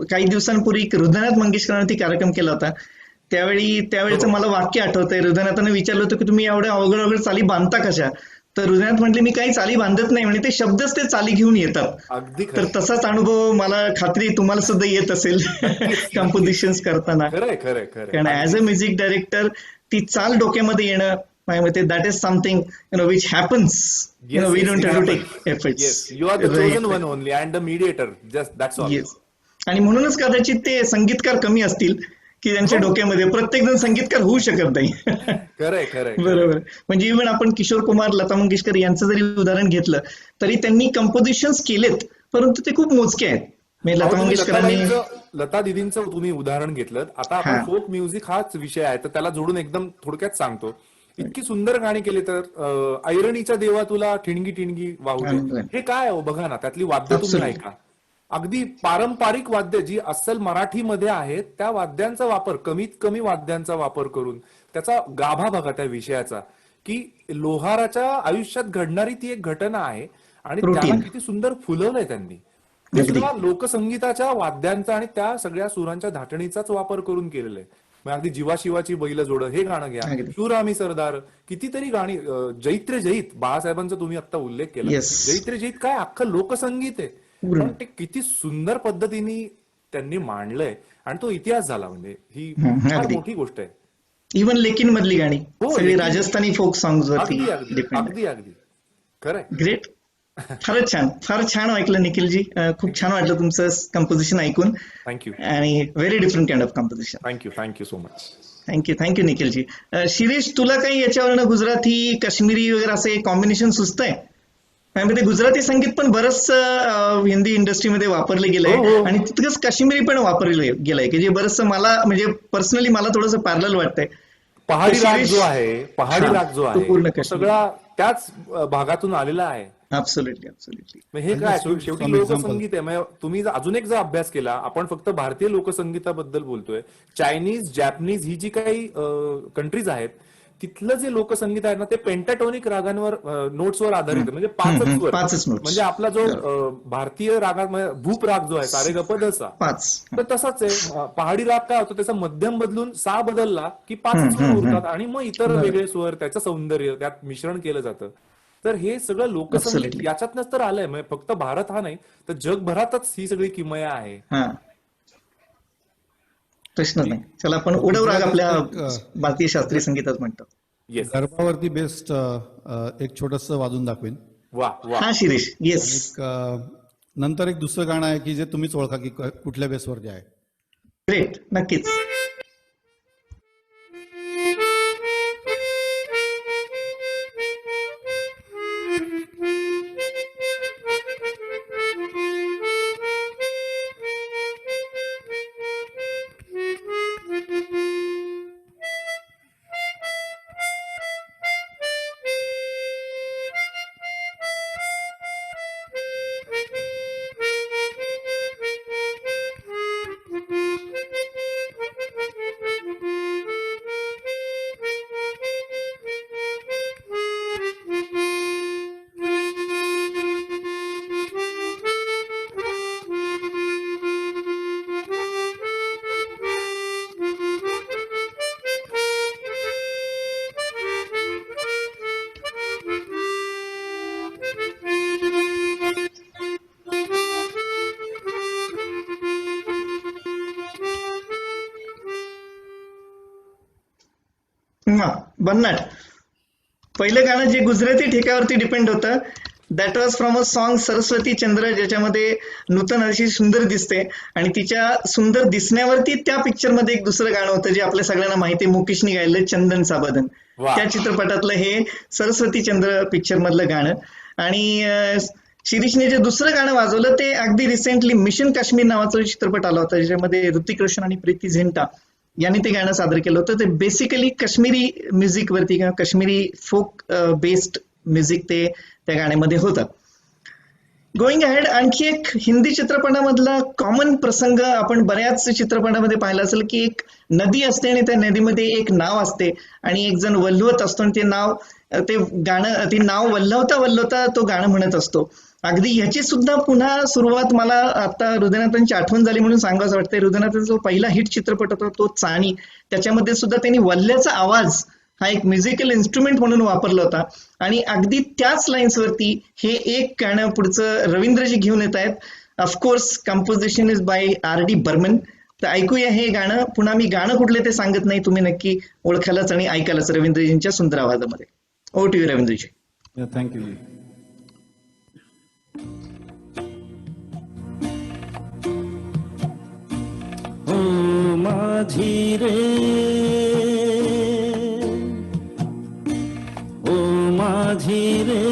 काही दिवसांपूर्वी हृदयनाथ मंगेशकरांवरती कार्यक्रम केला होता. त्यावेळेचं मला वाक्य आठवतंय. हृदयनाथानं विचारलं होतं की तुम्ही एवढ्या अवघड चाली बांधता कशा. तर हृदयनाथ म्हटले मी काही चाली बांधत नाही, म्हणजे ते शब्दच ते चाली घेऊन येतात. अगदी तर तसाच अनुभव मला खात्री तुम्हाला सुद्धा येत असेल कंपोजिशन्स करताना. खरंय. कारण ऍज अ म्युझिक डायरेक्टर ती चाल डोक्यामध्ये येणं माझ्या मते that is something which happens. We don't have to take efforts. You are the chosen one only and the mediator, just that's all. आणि म्हणूनच कदाचित ते संगीतकार कमी असतील की त्यांच्या डोक्यामध्ये प्रत्येक जण संगीतकार होऊ शकत नाही. खरंय. बरोबर. म्हणजे इव्हन आपण किशोर कुमार, लता मंगेशकर यांचं जरी उदाहरण घेतलं तरी त्यांनी कंपोजिशन्स केलेत, परंतु ते खूप मोजके आहेत. मी अहो, लता तुम्ही मंगेशकरांनी लता दिदींचं तुम्ही उदाहरण घेतलं. आता हा. आपण फोक म्युझिक हाच विषय आहे, तर त्याला जोडून एकदम थोडक्यात सांगतो. इतकी सुंदर गाणी केली तर ऐरणीच्या देवा तुला ठिणगी ठिणगी वाहू दे, हे काय हो बघा ना, त्यातली वाद्य तुम्ही Absolutely. ऐका. अगदी पारंपरिक वाद्य जी अस्सल मराठीमध्ये आहेत त्या वाद्यांचा वापर, कमीत कमी वाद्यांचा वापर करून त्याचा गाभा बघा त्या विषयाचा, की लोहाराच्या आयुष्यात घडणारी ती एक घटना आहे आणि त्याला Routine. किती सुंदर फुलवलंय त्यांनी. ते अगदी. सुद्धा लोकसंगीताच्या वाद्यांचा आणि त्या सगळ्या सुरांच्या धाटणीचाच वापर करून केलेलं आहे. मग अगदी जीवा शिवाची बैल जोड हे गाणं घ्या, अगदी. शूर आम्ही सरदार, कितीतरी गाणी, जैत्र जैत बाळासाहेबांचा तुम्ही आता उल्लेख केला. Yes. जैत्र जैत काय अख्खं लोकसंगीत आहे, पूर्ण. पण ते किती सुंदर पद्धतीने त्यांनी मांडलंय आणि तो इतिहास झाला. म्हणजे ही फार अगदी. मोठी गोष्ट आहे. इव्हन लेकिन मधली गाणी हो, सगळी लेकिन. राजस्थानी फोक सॉंग्स वरती अगदी अगदी डिपेंड. अगदी अगदी खरंय. ग्रेट. फारच छान, फार छान ऐकलं निखिलजी. खूप छान वाटलं तुमचं कंपोजिशन ऐकून थँक्यू आणि very different kind of composition. Thank you so much. Thank you Nikhilji. Shirish, तुला काही याच्यावरनं गुजराती कश्मीरी वगैरे असे कॉम्बिनेशन सुचतंय? त्यामध्ये गुजराती संगीत पण बरंच हिंदी इंडस्ट्रीमध्ये वापरले हो, गेलंय हो. आणि तितकंच काश्मीरी पण वापरलं गेलंय की जे बरंचसं मला म्हणजे पर्सनली मला थोडंसं पॅरलल वाटतंय. पहाडी राग शिरीष- जो आहे, पहाडी हा, राग जो तो आहे, पूर्ण तो काश्मीर. सगळा त्याच भागातून आलेला आहे. ऍब्सोल्युटली. मग हे And काय just शेवटी some example. लोकसंगीत आहे. मग तुम्ही अजून एक जर अभ्यास केला, आपण फक्त भारतीय लोकसंगीताबद्दल बोलतोय, चायनीज, जॅपनीज ही जी काही कंट्रीज आहेत, तिथलं जे लोकसंगीत आहे ना ते पेंटाटोनिक रागांवर, नोट्सवर आधारित आहे. म्हणजे पाचच स्वर. पाचच notes. म्हणजे आपला जो भारतीय रागात भूप राग जो आहे सारेगपदसा, 5. तर तसाच आहे. पहाडी राग काय होतो, त्याचा मध्यम बदलून सा बदलला की पाच स्वर उरतात आणि मग इतर वेगळे स्वर, त्याचं सौंदर्य त्यात मिश्रण केलं जातं. तर हे सगळं लोकसंगीत Absolutely. याच्यातनंच तर आलंय. म्हणजे फक्त भारत हा नाही तर जगभरातच ही सगळी किमया आहे. हा, प्रश्न नाही. चला आपण उडव राग आपल्या भारतीय शास्त्रीय संगीतात म्हणतो. येस. गरबावरती बेस्ट एक छोटस वाजून दाखवेन. वा वा. हा शिरीष, येस. एक नंतर एक दुसरं गाणं आहे की जे तुम्हीच ओळखा की कुठल्या बेसवरती आहे. ग्रेट, नक्कीच. भन्नाट. पहिलं गाणं जे गुजराती ठेक्यावरती डिपेंड होतं, that was from a song Saraswati Chandra, ज्याच्यामध्ये नूतन अशी सुंदर दिसते आणि तिच्या सुंदर दिसण्यावरती त्या पिक्चरमध्ये एक दुसरं गाणं होतं जे आपल्या सगळ्यांना माहिती आहे, मुकेशनी गायलं, चंदन साबदन. वा. त्या चित्रपटातलं हे सरस्वती चंद्र पिक्चर मधलं गाणं. आणि शिरीषने जे दुसरं गाणं वाजवलं ते अगदी रिसेंटली मिशन काश्मीर नावाचा चित्रपट आला होता, ज्याच्यामध्ये ऋतिक रोशन आणि प्रीती झिंटा यांनी ते गाणं सादर केलं होतं. ते बेसिकली काश्मीरी म्युझिक वरती किंवा काश्मीरी फोक बेस्ड म्युझिक ते त्या गाण्यामध्ये होतं. गोईंग अहेड, आणखी एक हिंदी चित्रपटामधला कॉमन प्रसंग आपण बऱ्याच चित्रपटामध्ये पाहिला असेल की एक नदी असते आणि त्या नदीमध्ये एक नाव असते आणि एक जण वल्हवत असतो आणि ते नाव वल्हवता तो गाणं म्हणत असतो. अगदी ह्याची सुद्धा पुन्हा सुरुवात मला आता हृदयनाथांची आठवण झाली म्हणून सांगावं वाटतंय. हृदयनाथांचा जो पहिला हिट चित्रपट होता तो चाणी, त्याच्यामध्ये सुद्धा त्यांनी वल्ह्याचा आवाज हा एक म्युझिकल इन्स्ट्रुमेंट म्हणून वापरला होता. आणि अगदी त्याच लाईन्स वरती हे एक गाणं पुढचं रवींद्रजी घेऊन येत आहेत. Of course composition is by R.D. Burman. तर ऐकूया हे गाणं. पुन्हा मी गाणं कुठले ते सांगत नाही, तुम्ही नक्की ओळखायलाच आणि ऐकायलाच रवींद्रजींच्या सुंदर आवाजामध्ये. Over to you Ravindraji. Thank you. ओ माझी रे, ओ माझी रे,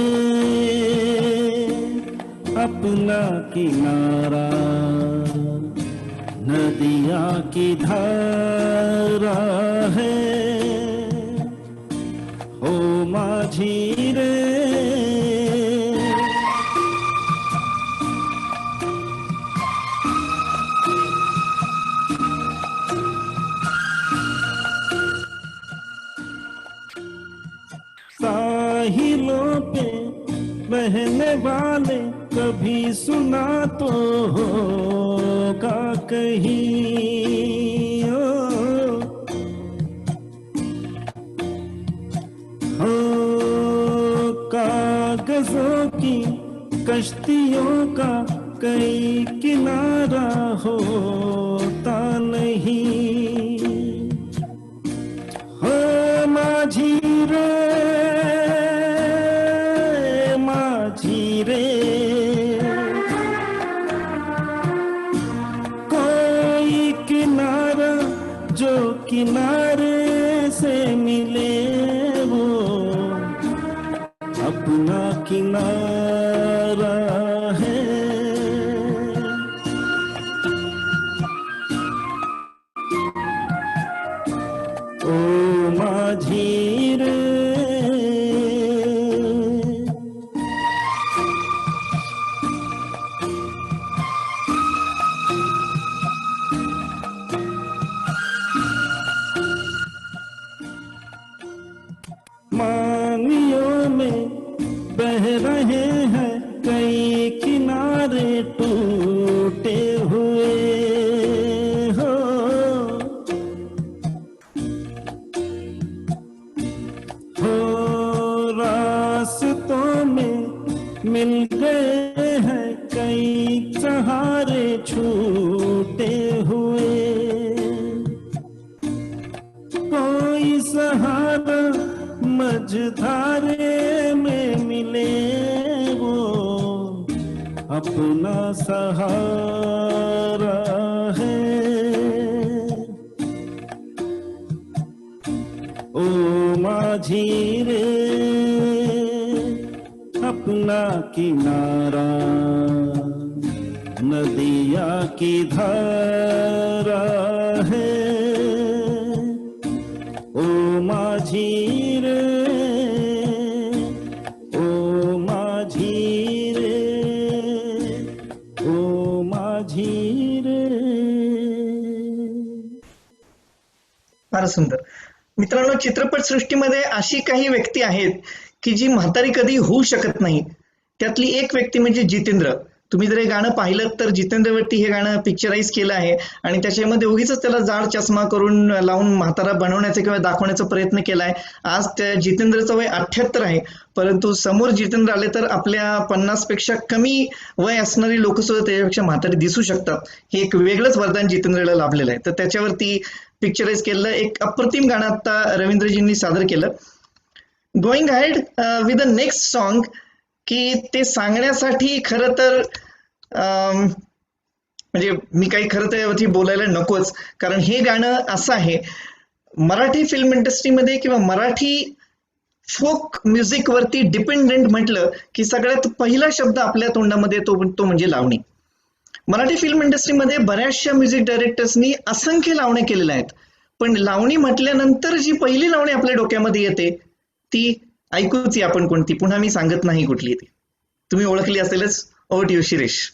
अपना किनारा नदिया की धारा है ओ माझी रे। साहिलों पे बहने वाले कभी सुना तो होगा कहीं हो कागजों की कश्तियों का कई किनारा होता नहीं हो माझी रे माझी रे। कोई किनारा जो किनारे से मिले वो अपना किनारा है ओ माझी रे। मानियों में बह रहे हैं कई किनारे टूटे हुए हो रास्तों में मिल गए हैं कई सहारे छूटे हुए कोई सहारा मझधारे में मिले वो अपना सहारा है ओ माझी रे अपना किनारा नदिया की धारा है ओ माझी रे ओ माझी रे ओ माझी रे। फार सुंदर. मित्रांनो, चित्रपट सृष्टीमध्ये अशी काही व्यक्ती आहेत की जी म्हातारी कधी होऊ शकत नाही. त्यातली एक व्यक्ती म्हणजे जितेंद्र. तुम्ही जर हे गाणं पाहिलं तर जितेंद्रवरती हे गाणं पिक्चराइज केलं आहे आणि त्याच्यामध्ये उगीच त्याला जाड चष्मा करून लावून म्हातारा बनवण्याचा किंवा दाखवण्याचा प्रयत्न केलाय. आज त्या जितेंद्रचं वय 78 आहे, परंतु समोर जितेंद्र आले तर आपल्या 50 पेक्षा कमी वय असणारी लोक सुद्धा त्याच्यापेक्षा म्हातारी दिसू शकतात. हे एक वेगळंच वरदान जितेंद्रला लाभलेलं आहे. तर त्याच्यावरती पिक्चराइज केलेलं एक अप्रतिम गाणं आता रवींद्रजींनी सादर केलं. Going ahead with the next song, की ते सांगण्यासाठी खरं तर म्हणजे मी काही खरं तर यावरती बोलायला नकोच, कारण हे गाणं असं आहे मराठी फिल्म इंडस्ट्रीमध्ये किंवा मराठी फोक म्युझिक वरती डिपेंडेंट म्हटलं की सगळ्यात पहिला शब्द आपल्या तोंडामध्ये तो म्हणजे लावणी. मराठी फिल्म इंडस्ट्रीमध्ये बऱ्याचशा म्युझिक डायरेक्टर्सनी असंख्य लावण्या केलेल्या आहेत, पण लावणी म्हटल्यानंतर जी पहिली लावणी आपल्या डोक्यामध्ये येते ती ऐकूची आपण कोणती, पुन्हा मी सांगत नाही कुठली ती. तुम्ही ओळखली असेलच. Over to you Shirish.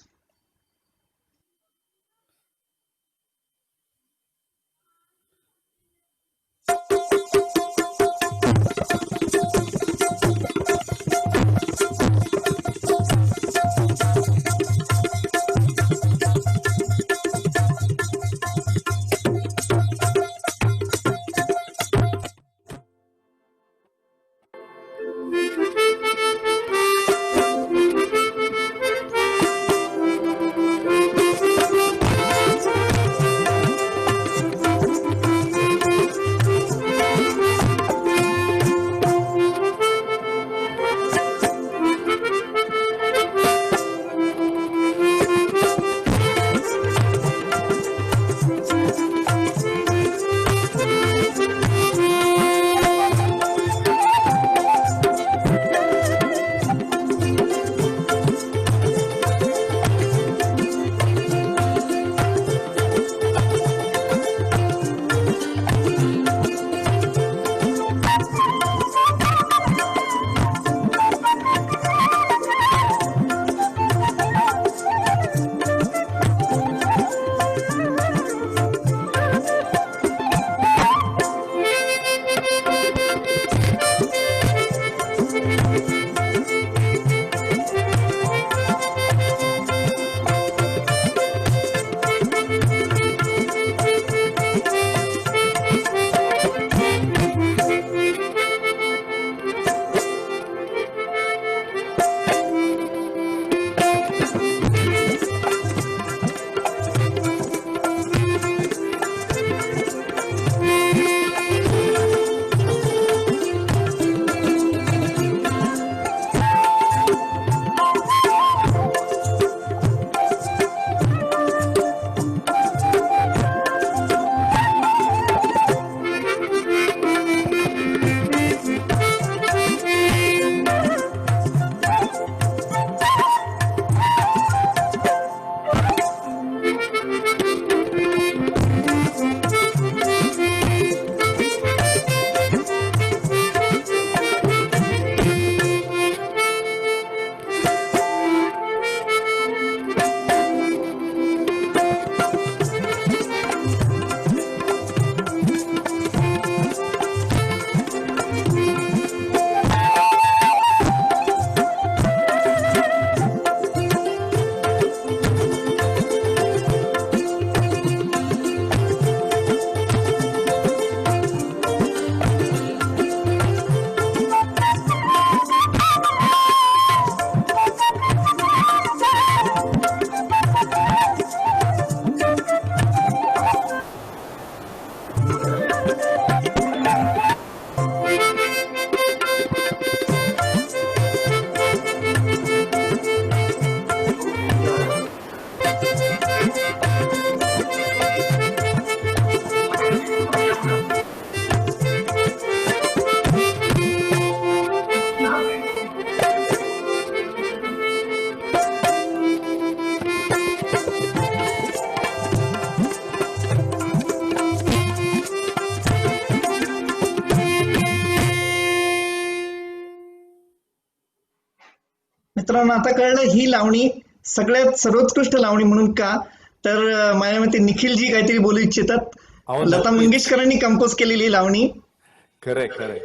मित्रांनो आता कळलं ही लावणी सगळ्यात सर्वोत्कृष्ट लावणी म्हणून का, तर माझ्या मते निखिलजी काहीतरी बोलू इच्छितात. अहो, लता नक्कीच. मंगेशकरांनी कंपोज केलेली लावणी. खरंय खरंय.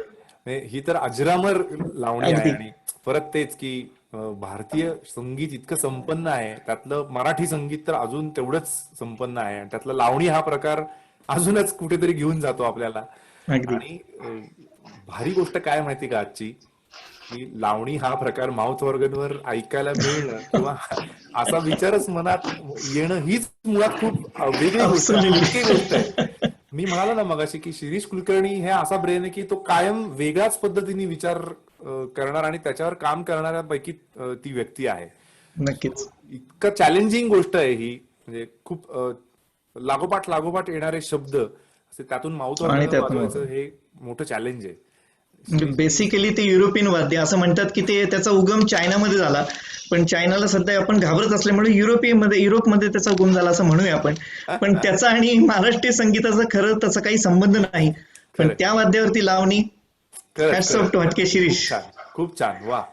ही तर अजरामर लावणी आहे. अगदी. आणि परत तेच की भारतीय संगीत इतकं संपन्न आहे, त्यातलं मराठी संगीत तर अजून तेवढंच संपन्न आहे, आणि त्यातलं लावणी हा प्रकार अजूनच कुठेतरी घेऊन जातो आपल्याला. अगदी. आणि भारी गोष्ट काय माहिती का आजची, की लावणी हा प्रकार माउथ ऑर्गनवर ऐकायला मिळणं किंवा असा विचारच मनात येणं हीच मुळात खूप वेगळी गोष्ट आहे, अनोखी गोष्ट आहे. मी म्हणालो ना मगाशी की शिरीष कुलकर्णी हे असा ब्रेन आहे की तो कायम वेगळ्याच पद्धतीने विचार करणार आणि त्याच्यावर काम करणाऱ्यापैकी ती व्यक्ती आहे. नक्कीच. इतकं चॅलेंजिंग गोष्ट आहे ही, म्हणजे खूप लागोपाठ लागोपाठ येणारे शब्द असे त्यातून माउथ आणि ऑर्गन त्यातून वाजवायचं हे मोठं चॅलेंज आहे. बेसिकली ते युरोपियन वाद्य असं म्हणतात की ते त्याचा उगम चायनामध्ये झाला, पण चायनाला सध्या आपण घाबरत असल्यामुळे युरोपमध्ये त्याचा उगम झाला असं म्हणूया आपण. पण त्याचा आणि महाराष्ट्रीय संगीताचा खरं तसा काही संबंध नाही, पण खरंय. त्या वाद्यावरती लावणी. खरंच, हॅट्स ऑफ खरंच. टू हटके शिरीष. खूप छान, खूप छान. वा.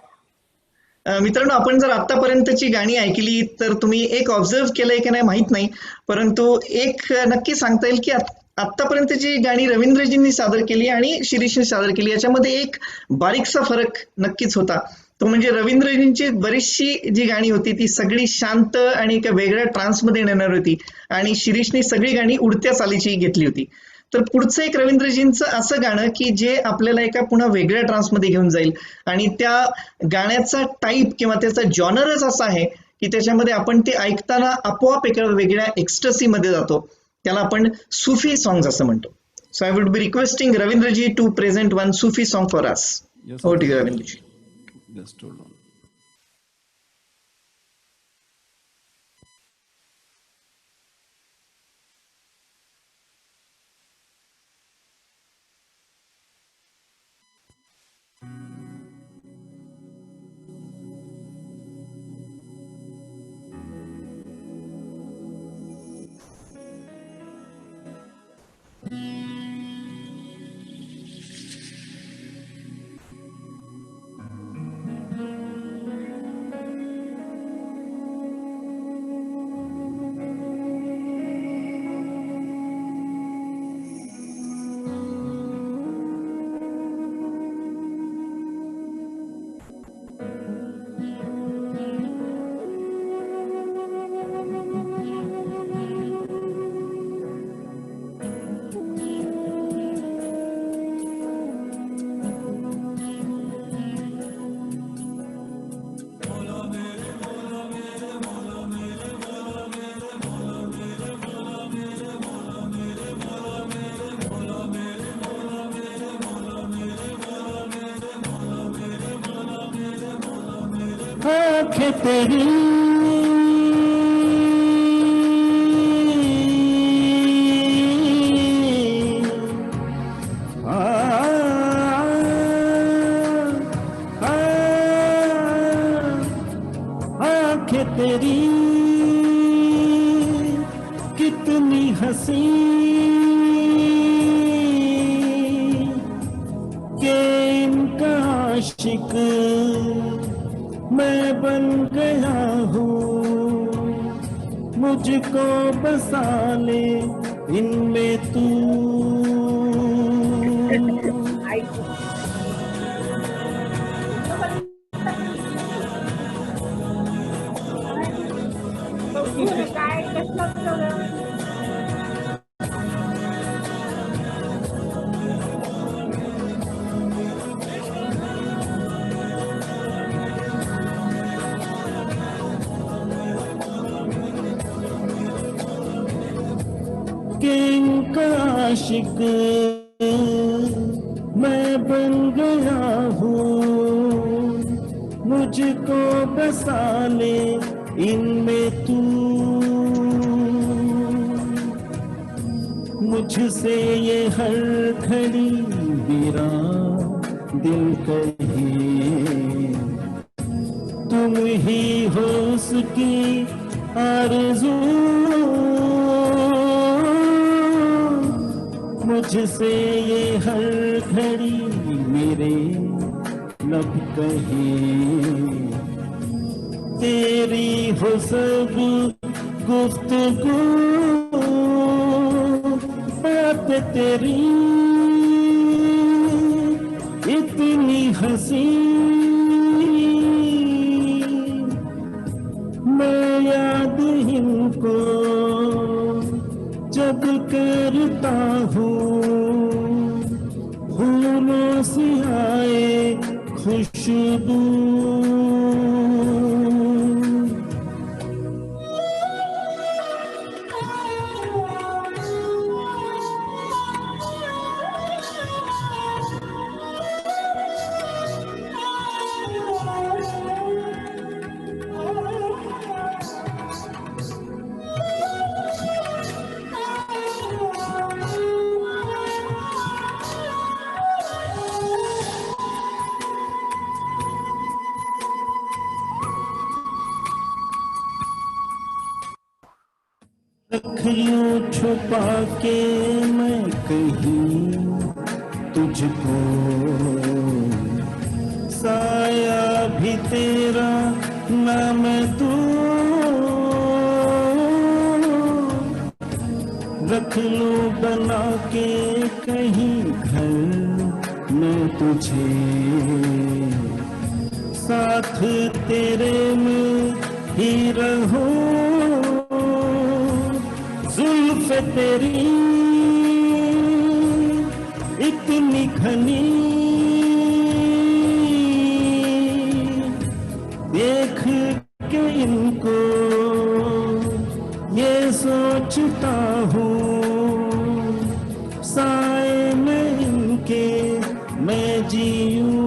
मित्रांनो आपण जर आतापर्यंतची गाणी ऐकली तर तुम्ही एक ऑब्झर्व केलंय की नाही माहित नाही, परंतु एक नक्की सांगता येईल की आतापर्यंतची गाणी रवींद्रजींनी सादर केली आणि शिरीषने सादर केली याच्यामध्ये एक बारीकसा फरक नक्कीच होता. तो म्हणजे रवींद्रजींची बरीचशी जी गाणी होती ती सगळी शांत आणि एका वेगळ्या ट्रान्समध्ये नेणार होती, आणि शिरीषने सगळी गाणी उडत्या चालीची घेतली होती. तर पुढचं एक रवींद्रजींचं असं गाणं की जे आपल्याला एका पुन्हा वेगळ्या ट्रान्समध्ये घेऊन जाईल, आणि त्या गाण्याचा टाईप किंवा त्याचा जॉनरच असा आहे की त्याच्यामध्ये आपण ते ऐकताना आपोआप एका वेगळ्या एक्स्टसी मध्ये जातो. त्याला आपण सुफी सॉंग्स असं म्हणतो. So I would be requesting Ravindraji to present one Sufi song for us. Yes, हो sir. ठीक आहे रवींद्रजी. Just hold on. आंखें तेरी आ, आ, आंखें तेरी कितनी हंसी के इनका आशिक मैं बन गया हूँ, मुझको बसा ले इनमें तू। काय कसं इनका आशिक मैं बन गया हूँ, मुझको बसा ले इनमें तू। मुझसे ये हर घड़ी वीरान दिल कहे, तुम ही हो उसकी आरज़ू। मुझसे ये हर घड़ी मेरे लब कहे, तेरी हो सब गुफ्तगू, बात तेरी इतनी हंसी, मैं याद इनको जब करता हूँ, फूलों से आए खुशबू। रख लूं छुपा के मैं कहीं तुझको, साया भी तेरा ना मैं दूं, रख लूं बना के कहीं घर मैं तुझे, साथ तेरे में ही रहूं, जुल्फ तेरी इतनी घनी, देख के इनको ये सोचता हूँ, साए में इनके मैं जीऊं।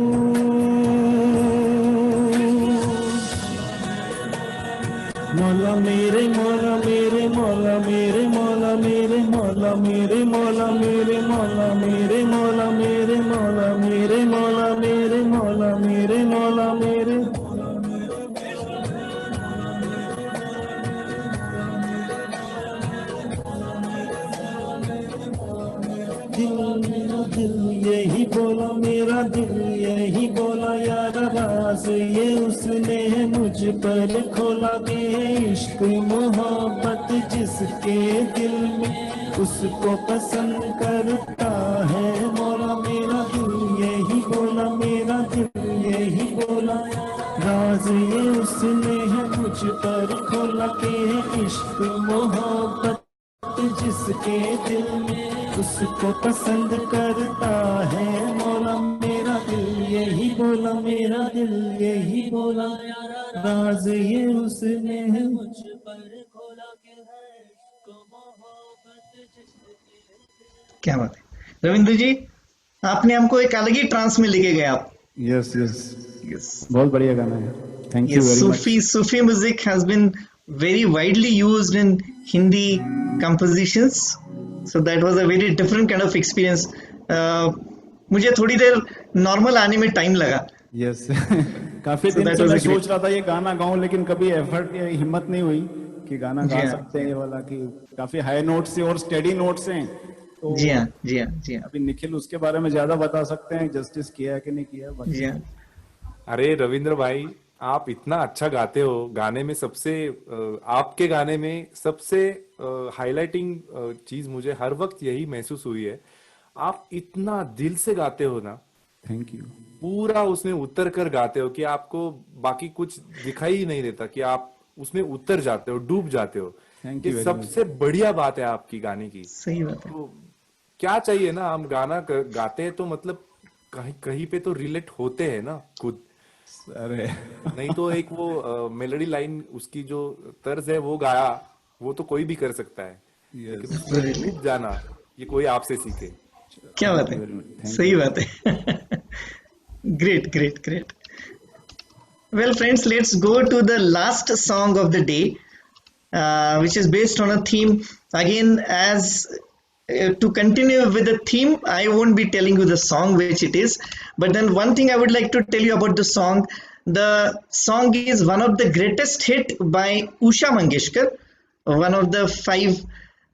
मौला मेरे मौला मेरे मौला मेरे मौला मेरे मौला मेरे मौला मेरे मौला मेरे मौला मेरे मौला मेरे मौला मेरे मौला मेरे मौला मेरे दिल यही बोला, मेरा दिल यही बोला, यार राज ये उसने मुझ पर खोला के, इश्क मोहब्बत जिसके दिल में उसको पसंद करता है मौला। मेरा दिल यही बोला, मेरा दिल यही बोला, राज ये उसने है मुझ पर खोला के, इश्क मोहब्बत जिसके दिल में उसको पसंद करता है मौला। मेरा दिल यही बोला, मेरा दिल यही बोला, राज ये उसने है मुझ पर खोला के है को मोहब्बत जिसके। क्या बात है रविंद्र जी, आपने हमको एक अलग ही ट्रांस में लेके गए आप। Yes yes Yes. बहुत बढ़िया गाना है, thank you Yes, very much. Sufi music has been very widely used in Hindi compositions, so that was a very different kind of experience. मुझे थोड़ी देर नॉर्मल आने में टाइम लगा। यस काफी So दिन that से was मैं a great- सोच रहा था ये गाना गाऊं, लेकिन कभी एफर्ट या हिम्मत नहीं हुई कि गाना गा जी हाँ। सकते हैं ये वाला, कि काफी हाई नोट्स से और स्टेडी नोट्स हैं, तो जी हाँ जी हाँ जी हाँ अभी निखिल उसके बारे में ज्यादा बता सकते हैं, जस्टिस किया है कि नहीं किया, बाकी जी हाँ। अरे रविंद्र भाई, आप इतना अच्छा गाते हो। गाने में सबसे आपके गाने में सबसे हाईलाइटिंग चीज मुझे हर वक्त यही महसूस हुई है, आप इतना दिल से गाते हो ना, थैंक यू। पूरा उसमें उतर कर गाते हो कि आपको बाकी कुछ दिखाई ही नहीं देता, कि आप उसमें उतर जाते हो, डूब जाते हो। Thank ये you very सबसे बढ़िया बात है आपकी गाने की। सही बात है। तो क्या चाहिए ना, हम गाना गाते हैं तो मतलब कहीं कहीं पे तो रिलेट होते हैं ना खुद, अरे नहीं तो एक वो मेलोडी लाइन उसकी जो तर्ज है वो गाया, वो तो कोई भी कर सकता है, लेकिन उसमें डूब जाना ये कोई आपसे सीखे। क्या बात है, सही बात है। Great great great. Well, friends, let's go to the last song of the day, which is based on a theme. Again, as to continue with the theme, I won't be telling you the song which it is, but then one thing I would like to tell you about the song. The song is one of the greatest hit by Usha Mangeshkar, one of the five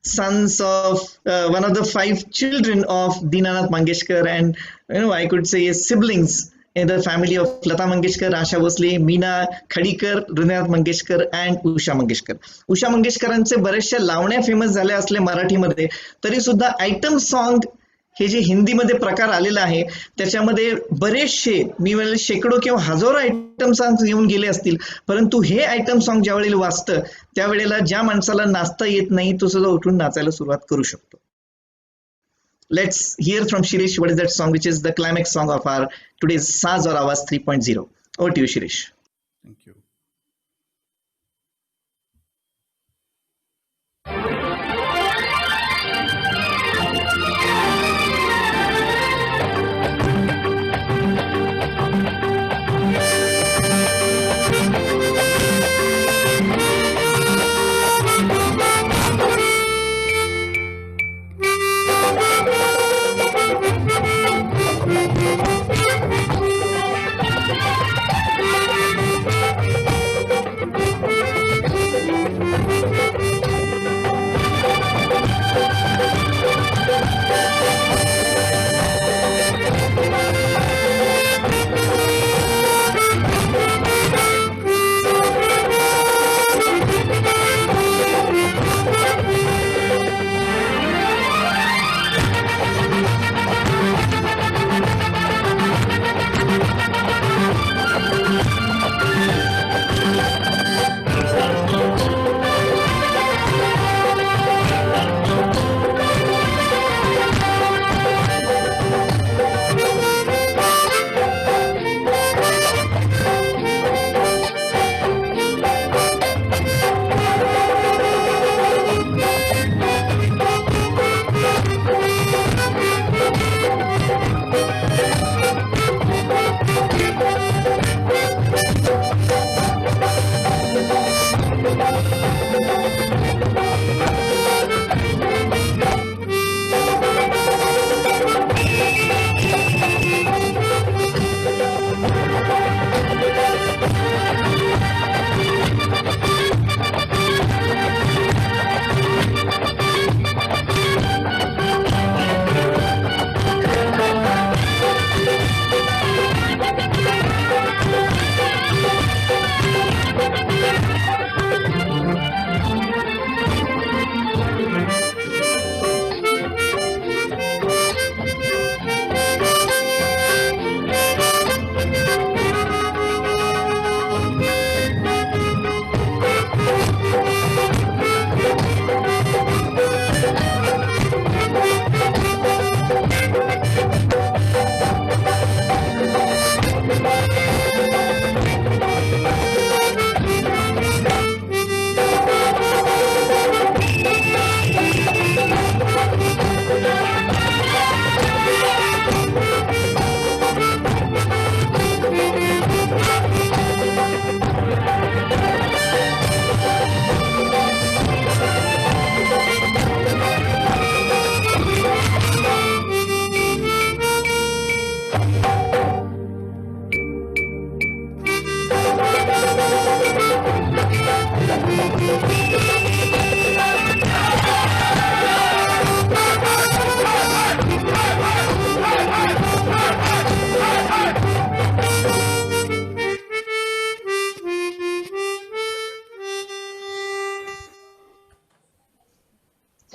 sons of one of the five children of Dinanath Mangeshkar, and I could say siblings in the family of Lata Mangeshkar, Asha Bhosle, Meena Khadikar, Hridayath Mangeshkar and Usha Mangeshkar. Usha Mangeshkaरांचे बरेचशा लावण्या famous झाल्या असले मराठीमध्ये, तरी सुद्धा item song हे जे हिंदीमध्ये प्रकार आलेला आहे त्याच्यामध्ये बरेचसे, मी म्हणेल शेकडो किंवा हजारो आयटम सॉन्ग येऊन गेले असतील, परंतु हे आयटम सॉन्ग ज्या वेळेला वाजतं त्यावेळेला ज्या माणसाला नाचता येत नाही तो सुद्धा उठून नाचायला सुरुवात करू शकतो. Let's hear from Shirish what is that song which is the climax song of our today's Saaz Aur Awaaz 3.0. Over to you, Shirish. Thank you.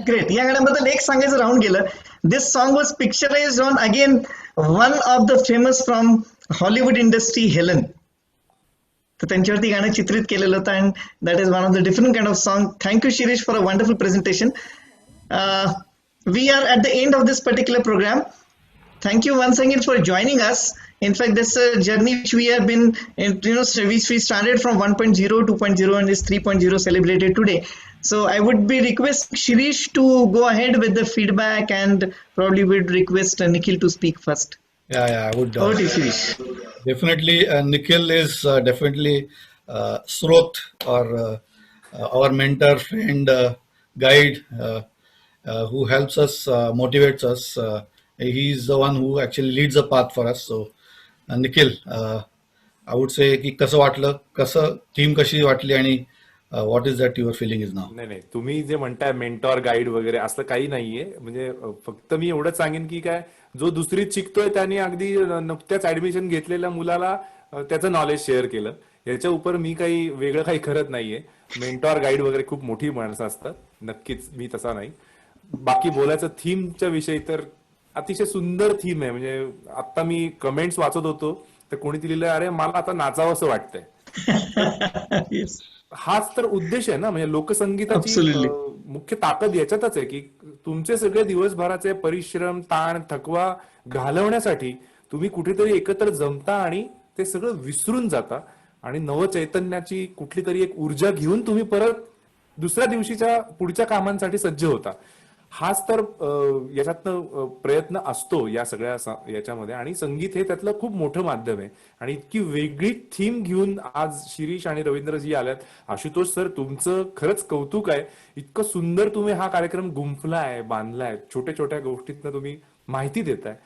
Great. या गाण्याबद्दल एक सांगायचं राहून गेलं. This song was picturised on again one of the famous from Hollywood industry Helen. तर त्यांच्यावरती गाणं चित्रित केलेलं होतं and that is one of the different kind of song. Thank you Shirish for a wonderful presentation. We are at the end of this particular program. Thank you once again for joining us. In fact, this journey which we have been, which we started from 1.0, 2.0 and this 3.0 celebrated today. So I would be requesting Shirish to go ahead with the feedback and probably would request Nikhil to speak first. Yeah, I would. Over to you, Shirish. Definitely, Nikhil is definitely Srot or our mentor, friend, guide, who helps us, motivates us. He's the one who actually leads the path for us. So, Nikhil, I would say की कसं वाटलं, कसं theme कशी वाटली आणि what is that your feeling is now. नाही नाही, तुम्ही जे म्हणताय मेंटॉर गाईड वगैरे असं काही नाहीये. म्हणजे फक्त मी एवढंच सांगेन की काय जो दुसरीत शिकतोय त्याने अगदी नुकत्याच ऍडमिशन घेतलेल्या मुलाला त्याचं नॉलेज शेअर केलं. याच्या उपर मी काही वेगळं काही करत नाहीये. मेंटॉर गाईड वगैरे खूप मोठी माणसं असतात, नक्कीच मी तसा नाही. बाकी बोलायचं थीमच्या विषयी तर अतिशय सुंदर थीम आहे. म्हणजे आता मी कमेंट्स वाचत होतो तर कोणी लिहिलंय, अरे मला आता नाचावं असं वाटतंय. Yes. हाच तर उद्देश आहे ना, म्हणजे लोकसंगीताची Absolutely. मुख्य ताकद याच्यातच आहे की तुमचे सगळे दिवसभराचे परिश्रम, ताण, थकवा घालवण्यासाठी तुम्ही कुठेतरी एकत्र जमता आणि ते सगळं विसरून जाता आणि नवचैतन्याची कुठली तरी एक ऊर्जा घेऊन तुम्ही परत दुसऱ्या दिवशीच्या पुढच्या कामांसाठी सज्ज होता. हाच तर याच्यातनं प्रयत्न असतो या सगळ्या याच्यामध्ये. आणि संगीत हे त्यातलं खूप मोठं माध्यम आहे. आणि इतकी वेगळी थीम घेऊन आज शिरीष आणि रवींद्रजी आल्यात. आशुतोष सर, तुमचं खरंच कौतुक आहे. इतकं सुंदर तुम्ही हा कार्यक्रम गुंफलाय, बांधलाय, छोट्या छोट्या गोष्टीतनं तुम्ही माहिती देताय,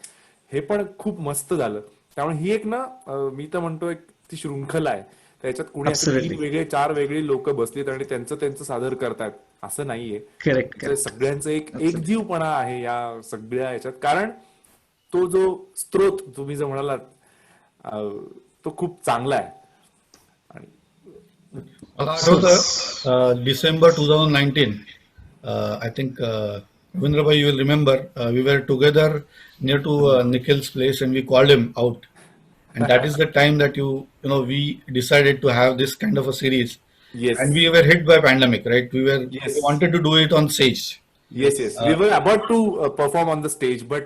हे पण खूप मस्त झालं. त्यामुळे ही एक ना मी तर म्हणतो एक ती शृंखला आहे. त्याच्यात कुणी असं Absolutely. 3 वेगळे 4 वेगळे लोक बसलीत आणि त्यांचं सादर करतायत असं नाहीये. करेक्ट तर सगळ्यांचं एक एकजीवपणा आहे या सगळ्या याच्यात. कारण तो जो स्त्रोत तुम्ही जो म्हणालात तो खूप चांगला आहे. आणि मला आठवतं December 2019, I think Ravindra you will remember, we were together near to Nikhil's place and we called him out. And that is the time that we decided to have this kind of a series. Yes. And we were hit by pandemic, right? We Yes. wanted to do it on stage. Yes. We were about to perform on the stage, but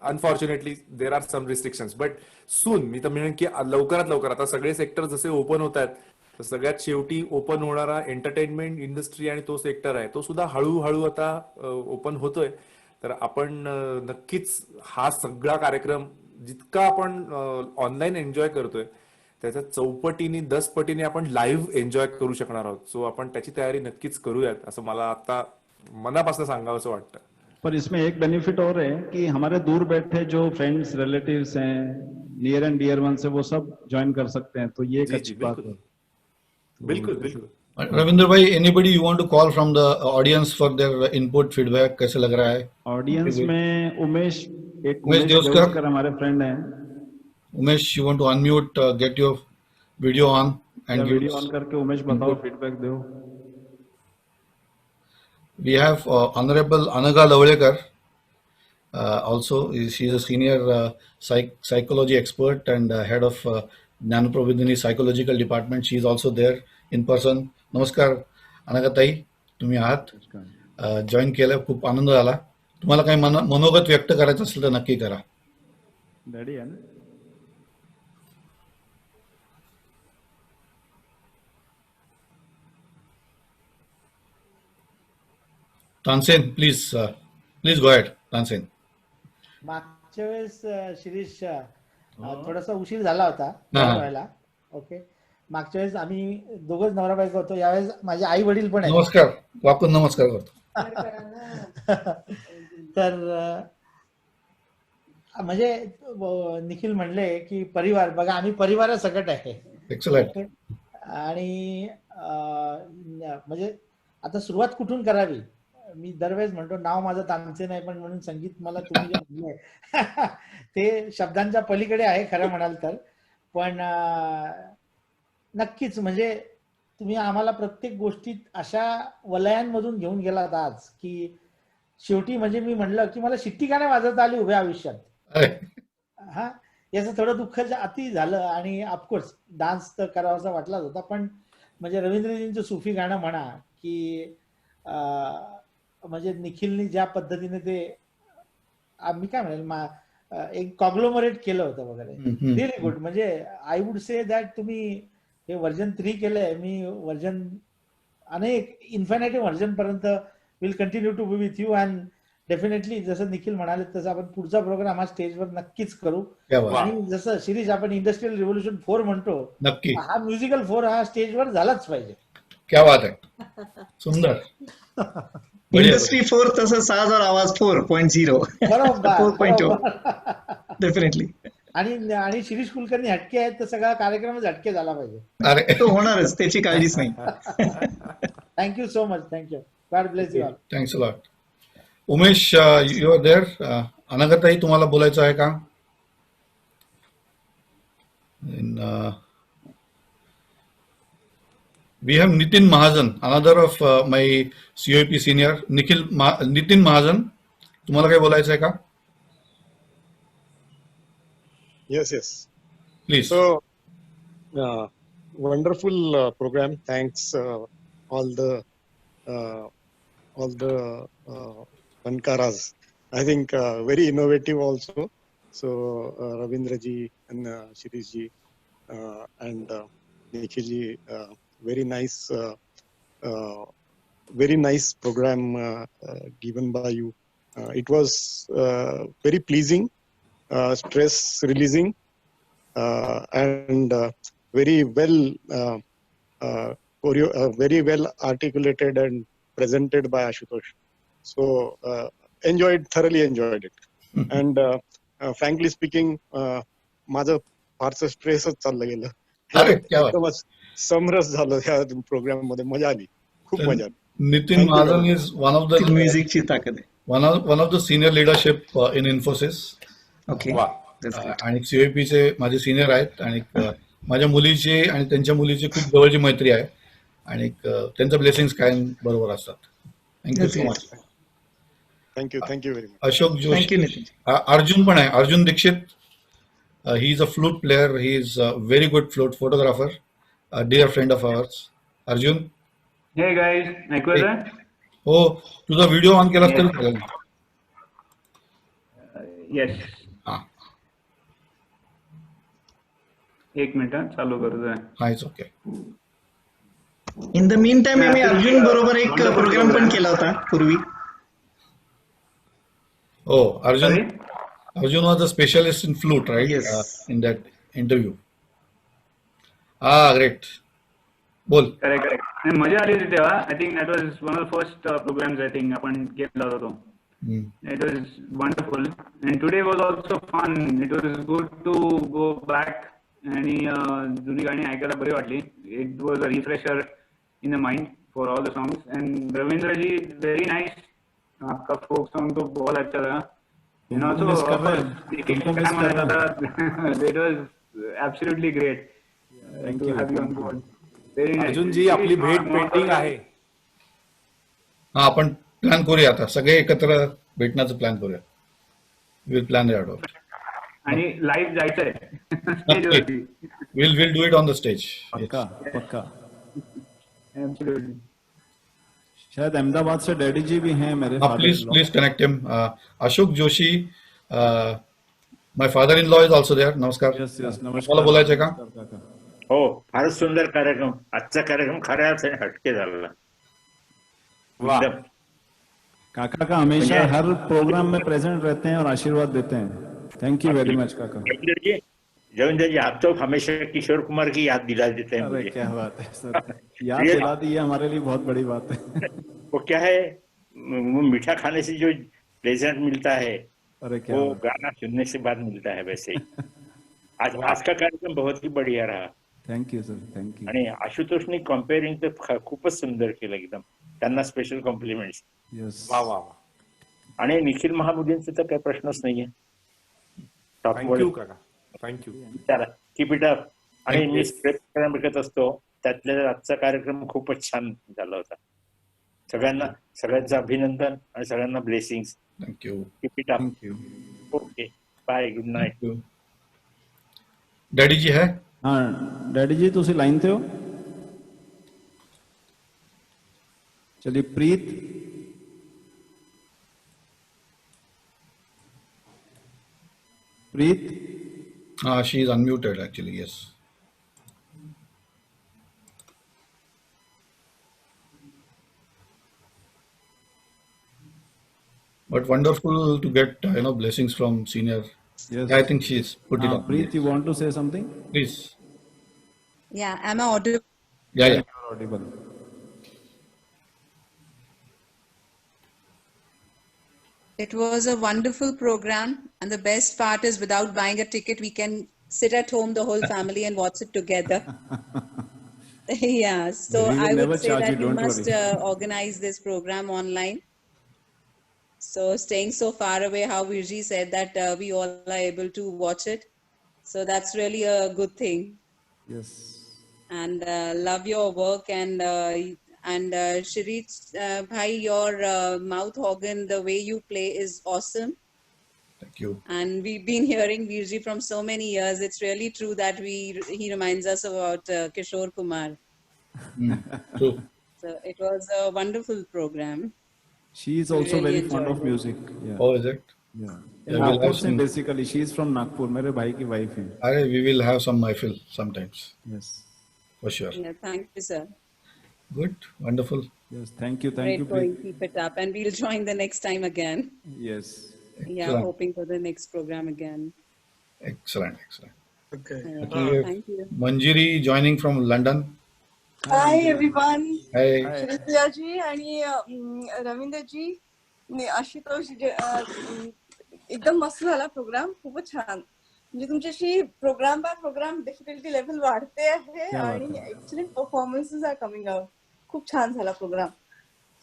unfortunately there are some restrictions. But soon, मी तर म्हणेन की लवकरात लवकर आता सगळे sector जसे open होत आहेत, तर सगळ्यात शेवटी ओपन होणारा एंटरटेनमेंट इंडस्ट्री आणि तो सेक्टर आहे, तो सुद्धा हळूहळू आता ओपन होतोय. तर आपण नक्कीच हा सगळा कार्यक्रम जितका आपण ऑनलाईन एन्जॉय करतोय त्याच्या चौपटीने 10 पटीने आपण लाईव्ह एन्जॉय करू शकणार आहोत. सो आपण त्याची तयारी नक्कीच करूयात असं मला आता मनापासून सांगावं असं वाटतं. पर इसमें एक बेनिफिट और है कि हमारे दूर बैठे जो फ्रेंड्स रिलेटिव्स हैं, नियर एंड डियर वंस है, वो सब ज्वाइन कर सकते हैं. तो ये एक जी, अच्छी जी, बात बिल्कुल. है. बिल्कुल बिल्कुल. Ravindra bhai, anybody you want to call from the audience for their input, feedback? कैसे लग रहा है? ऑडियंस में उमेश उमेश देवस्कर हमारे फ्रेंड हैं. Umesh, you want to unmute, get your video on and give video us on करके उमेश बताओ, input. फीडबैक दो. We have Honorable Anaga Lavlekar. Also, she is a senior psychology expert and head of Jnanaprabodhini Psychological Department. She is also there in person. नमस्कार अनघा ताई, तुम्ही आहात, join केलं, खूप आनंद झाला. तुम्हाला काही मनोगत व्यक्त करायचं असेल तर नक्की करा. डॅडी आहे ना. Tansen, please go ahead. Tansen. मागच्या वेळेस शिरीष थोडासा उशीर झाला होता हा. व्हायला. ओके, मागच्या वेळेस आम्ही दोघंच नवरा बायको होतो. यावेळेस माझे आई वडील पण आहेत. नमस्कार, वाकून नमस्कार करतो. तर म्हणजे निखिल म्हणले की परिवार, बघा आम्ही परिवारासकट आहे. एक्सलंट. आणि म्हणजे आता सुरुवात कुठून करावी, मी दरवेळेस म्हणतो नाव माझं तानसेन आहे, पण म्हणून संगीत मला तुम्ही जे म्हणलंय ते शब्दांच्या पलीकडे आहे खरं म्हणाल तर. पण नक्कीच म्हणजे तुम्ही आम्हाला प्रत्येक गोष्टीत अशा वलयांमधून घेऊन गेलात आज की शेवटी म्हणजे मी म्हणलं की मला शिट्टी का नाही वाजवता आली उभ्या आयुष्यात. हा, याचं थोडं दुःख अति झालं. आणि ऑफकोर्स डान्स तर करावासा वाटलाच होता, पण म्हणजे रवींद्रजींचं सुफी गाणं म्हणा की म्हणजे निखिलनी ज्या पद्धतीने ते मी काय म्हणेल एक कॉग्लोमरेट केलं होतं वगैरे, रिअली गुड. म्हणजे आय वुड से दॅट तुम्ही हे व्हर्जन 3 केलंय, मी व्हर्जन अनेक इन्फिनिटी व्हर्जन पर्यंत will continue to be with you. And definitely जसं निखिल म्हणाले तसं आपण पुढचा प्रोग्राम हा स्टेजवर नक्कीच करू. आणि जसं शिरीष आपण इंडस्ट्रियल रिव्होल्युशन 4 म्हणतो, नक्की हा म्युझिकल 4 हा स्टेजवर झालाच पाहिजे. क्या बात आहे, सुंदर. इंडस्ट्री 4 तसं साज और आवाज 4.0. बरोबर 4.0 डेफिनेटली. आणि शिरीष कुलकर्णी हटके आहेत तर सगळा कार्यक्रमच हटके झाला पाहिजे. अरे तो होणारच, त्याची काळजीच नाही. Thank you so much. Thank you. God bless you all. Thanks a lot. Umesh, you are there. अनघाताई, तुम्हाला बोलायचं आहे का? We have Nitin Mahajan, another of my COP senior. Nitin Mahajan, तुम्हाला काय बोलायचं आहे का? Yes. Please. So, wonderful program. Thanks all the Bankaras. I think very innovative also. So Ravindra ji and Shirish ji and Nikhil ji, very nice program given by you. It was very pleasing, stress releasing, and very well very well articulated and presented by Ashutosh. So thoroughly enjoyed it. And frankly speaking, माझं फारसं स्ट्रेसच चाललं गेलं. अरे क्या बात. एकदमच समरस झालं या प्रोग्राम मध्ये. मजा आली, खूप मजा आली. Nitin Mahajan is one of the म्युझिकची ताकद आहे. one of the senior leadership in Infosys. Okay, वा. आणि COP चे माझे सिनियर आहेत आणि माझ्या मुलीची आणि त्यांच्या मुलीची खूप जवळची मैत्री आहे आणि त्यांचं ब्लेसिंग्स कायम बरोबर असतात. Thank you so much. Thank you very much. Ashok Joshi. Thank you Nitin. Arjun पण आहे, Arjun Dikshit. He is a flute player. He is a very good flute photographer, a dear friend of ours. Arjun. Hey guys, ऐकू येतंय? हो, तुझा व्हिडिओ ऑन केलास तरी चालेल. येस, हा, एक मिनिट चालू करतोय. हा, it's okay. In the mean time आम्ही अर्जुन बरोबर एक प्रोग्राम पण केला होता पूर्वी. हो, Arjun was a specialist in flute, right? Yes. In that interview. Great. बोल. करेक्ट. मजा आली होती तेव्हा. I think that was one of first programs I think आपण केला होता तो. It was wonderful, and today was also fun. It was good to go back आणि जुनी गाणी ऐकायला बरी वाटली. It was a refresher in the mind for all the songs. And Ravindra ji, very nice. आपका folk song तो बहुत अच्छा लगा. And also, it was absolutely great to have you on board. Very nice. Arjun जी, आपली भेट pending आहे. हा, आपण प्लॅन करूया आता. सगळे एकत्र भेटण्याचं प्लॅन करूया. Will plan it out. आणि लाईव्ह जायचंय स्टेजवरती. Will do it on the stage. पक्का पक्का. Absolutely. शायद अहमदाबाद से डैडी जी भी हैं मेरे. Please connect him. Ashok Joshi, my father in law is also there. नमस्कार. नमस्कार. मला बोलायचंय का? हो, फारच सुंदर कार्यक्रम. आजचा कार्यक्रम खऱ्या अर्थाने हटके झालेला. एकदम. काका का हमेशा हर प्रोग्राम में प्रेजेंट रहते हैं और आशीर्वाद देते हैं. थैंक यू वेरी मच काका. रविंद्र जी, आप तो हमेशा किशोर कुमार की याद दिला देते हैं मुझे. क्या बात है सर, याद दिला दी है हमारे लिए बहुत बड़ी बात है. वो क्या है, वो मीठा खाने से जो प्लेजेंट मिलता है, वो गाना सुनने से बाद मिलता है. वैसे ही आज का कार्यक्रम बहुत ही बढ़िया रहा. Thank you sir, thank you. आणि आशुतोषनी कॉम्पेअरिंग तर खूपच सुंदर केलं एकदम. त्यांना स्पेशल कॉम्प्लिमेंट्स. वा वा. आणि निखिल महामुदींचा तर काही प्रश्नच नाहीये. थँक्यू काका, थँक्यू. चला, कीप इट अप. आणि मी प्रोग्राम बघत असतो, त्यातल्या आजचा कार्यक्रम खूपच छान झाला होता. सगळ्यांचं अभिनंदन आणि सगळ्यांना blessings. Thank you. Keep it up. Okay, bye, good night. Daddy ji है? हाँ डैडी जी, तुसी लाइन थे हो. चलिए, प्रीत. She is unmuted actually. Yes. But wonderful to get blessings from senior. Yes. I think she is put it on. Preet, you want to say something? Please. Yeah, am I audible? Yeah. You're audible. It was a wonderful program, and the best part is without buying a ticket, we can sit at home, the whole family, and watch it together. Yeah, so I would say that you must organize this program online. So staying so far away, how Virji said that we all are able to watch it. So that's really a good thing. Yes. And love your work, and Shirish bhai, your mouth organ, the way you play is awesome. Thank you. And we've been hearing Virji from so many years. It's really true that he reminds us about Kishore Kumar. True. So it was a wonderful program. She is We also really very fond of enjoyed it. music. Yeah. Oh, is it? Yeah. Yeah, we'll Nagpur have say some. basically. She is from Nagpur. मेरे भाई की wife है. We will have some mahfil sometimes, Yes. for sure. Yeah, thank you, sir. Good, wonderful. Yes. Thank you. Thank Great you. going. Keep it up, and we'll join the next time again. Yes. Yeah, Excellent. hoping for the next program again. Excellent. Okay. Okay. Thank you. Manjiri joining from London. Hi everyone. Hi. श्रीप्रियाजी आणि रवींद्रजी आशुतोष एकदम मस्त झाला programme. खूपच छान. म्हणजे तुमच्याशी program by program difficulty level वाढते आहे आणि excellent performances are coming out. खूप छान झाला प्रोग्राम.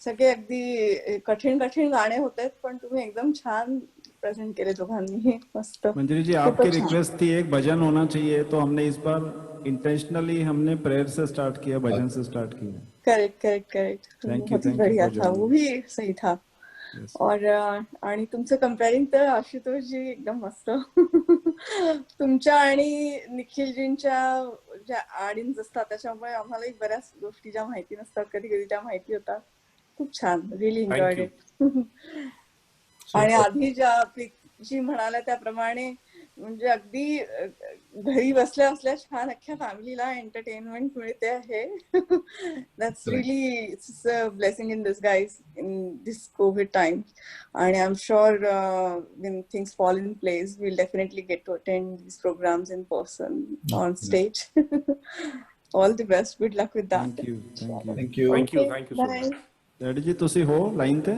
सगळे अगदी कठीण गाणे होते पण तुम्ही एकदम छान प्रेजेंट केले दोघांनी. मस्त. मंजरी जी, आपकी रिक्वेस्ट थी एक भजन होना चाहिए, तो हमने इस बार इंटेंशनली हमने प्रेयर से स्टार्ट किया, भजन से स्टार्ट किया. करेक्ट. बहुत ही बढ़िया था, वो भी सही था. और आणि तुमचं कंपेअरिंग तर आशुतोष जी एकदम मस्त. तुमच्या आणि निखिलजींच्या ज्या आडीन्स असतात त्याच्यामुळे आम्हालाही बऱ्याच गोष्टी ज्या माहिती नसतात कधी कधी त्या माहिती होतात. खूप छान. Really enjoyed it. आणि आधी ज्या जी म्हणाल्या त्याप्रमाणे म्हणजे अगदी घरी बसल्या बसल्या छान अख्ख्या फॅमिलीला एंटरटेनमेंट मिळते आहे. That's really it's a blessing in this guys in this COVID time. आणि I am sure when things fall in place we'll definitely get to attend these programs in person on stage. All the best. Good luck with that. Thank you. Thank you. Thank you so much. Daddy ji तुसी हो line ते?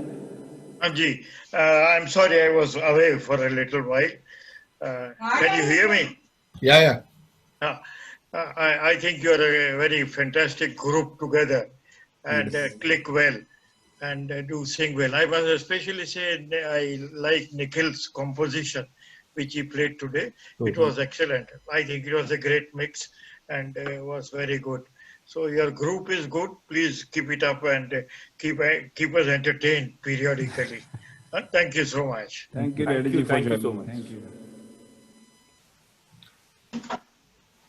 Ji, I'm sorry I was away for a little while. Can you hear me? Yeah. I think you're a very fantastic group together and click well and do sing well. I must especially say I like Nikhil's composition which he played today. It was excellent. I think it was a great mix and was very good. So your group is good. Please keep it up and keep us entertained periodically. Thank you so much. Thank you, Daddy ji, for Thank you so joining. much. Thank you.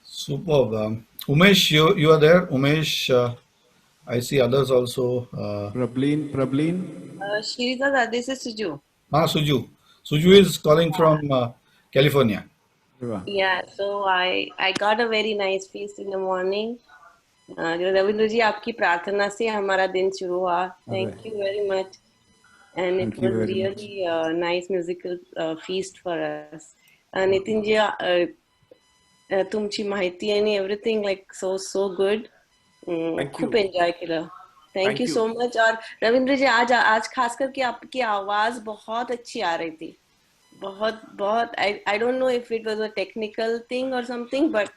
Superb. Umesh, you are there. Umesh, I see others also. Prableen. Shirita, this is Suju. Suju. Suju is calling from California. Yeah, so I got a very nice feast in the morning. Ravindra जी, आपकी प्रार्थना से हमारा दिन शुरू हुआ. Thank you very much. And it was really a nice musical feast for us. Nitin ji, तुमची माहिती आणि everything like so good. खूप एंजॉय केलं. Thank you so much. और रविंद्र जी, आज खास करके आपकी आवाज बहुत अच्छी आ रही थी. बहुत I don't know if it was a technical thing or something, but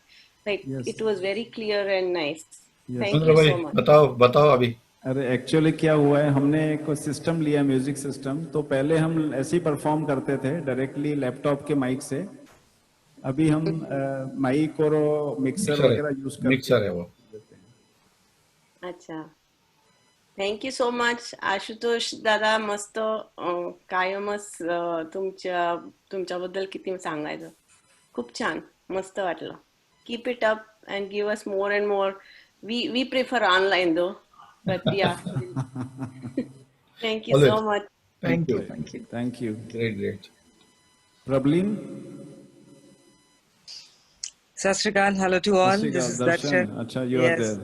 like it was very clear and nice. Thank you so much. बताओ अभी. अरे एक्चुअली क्या हुआ है, हमने एक सिस्टम लिया, म्यूजिक सिस्टम. तो पहले हम ऐसे ही परफॉर्म करते थे डायरेक्टली लैपटॉप के माइक से. अभी हम माइक और मिक्सर वगैरह यूज करते हैं. मिक्सर है वो. अच्छा. Thank you so much Ashutosh दादा. मस्त. कायमच तुमच्याबद्दल किती सांगायचं. खूप छान. मस्त वाटलं. Keep it up and give us more and more. We prefer online though, but yeah. Thank you so much. Thank you. Great. Prableen. Sat Shri Akal. Hello to all. This is Darshan. Acha, you are there.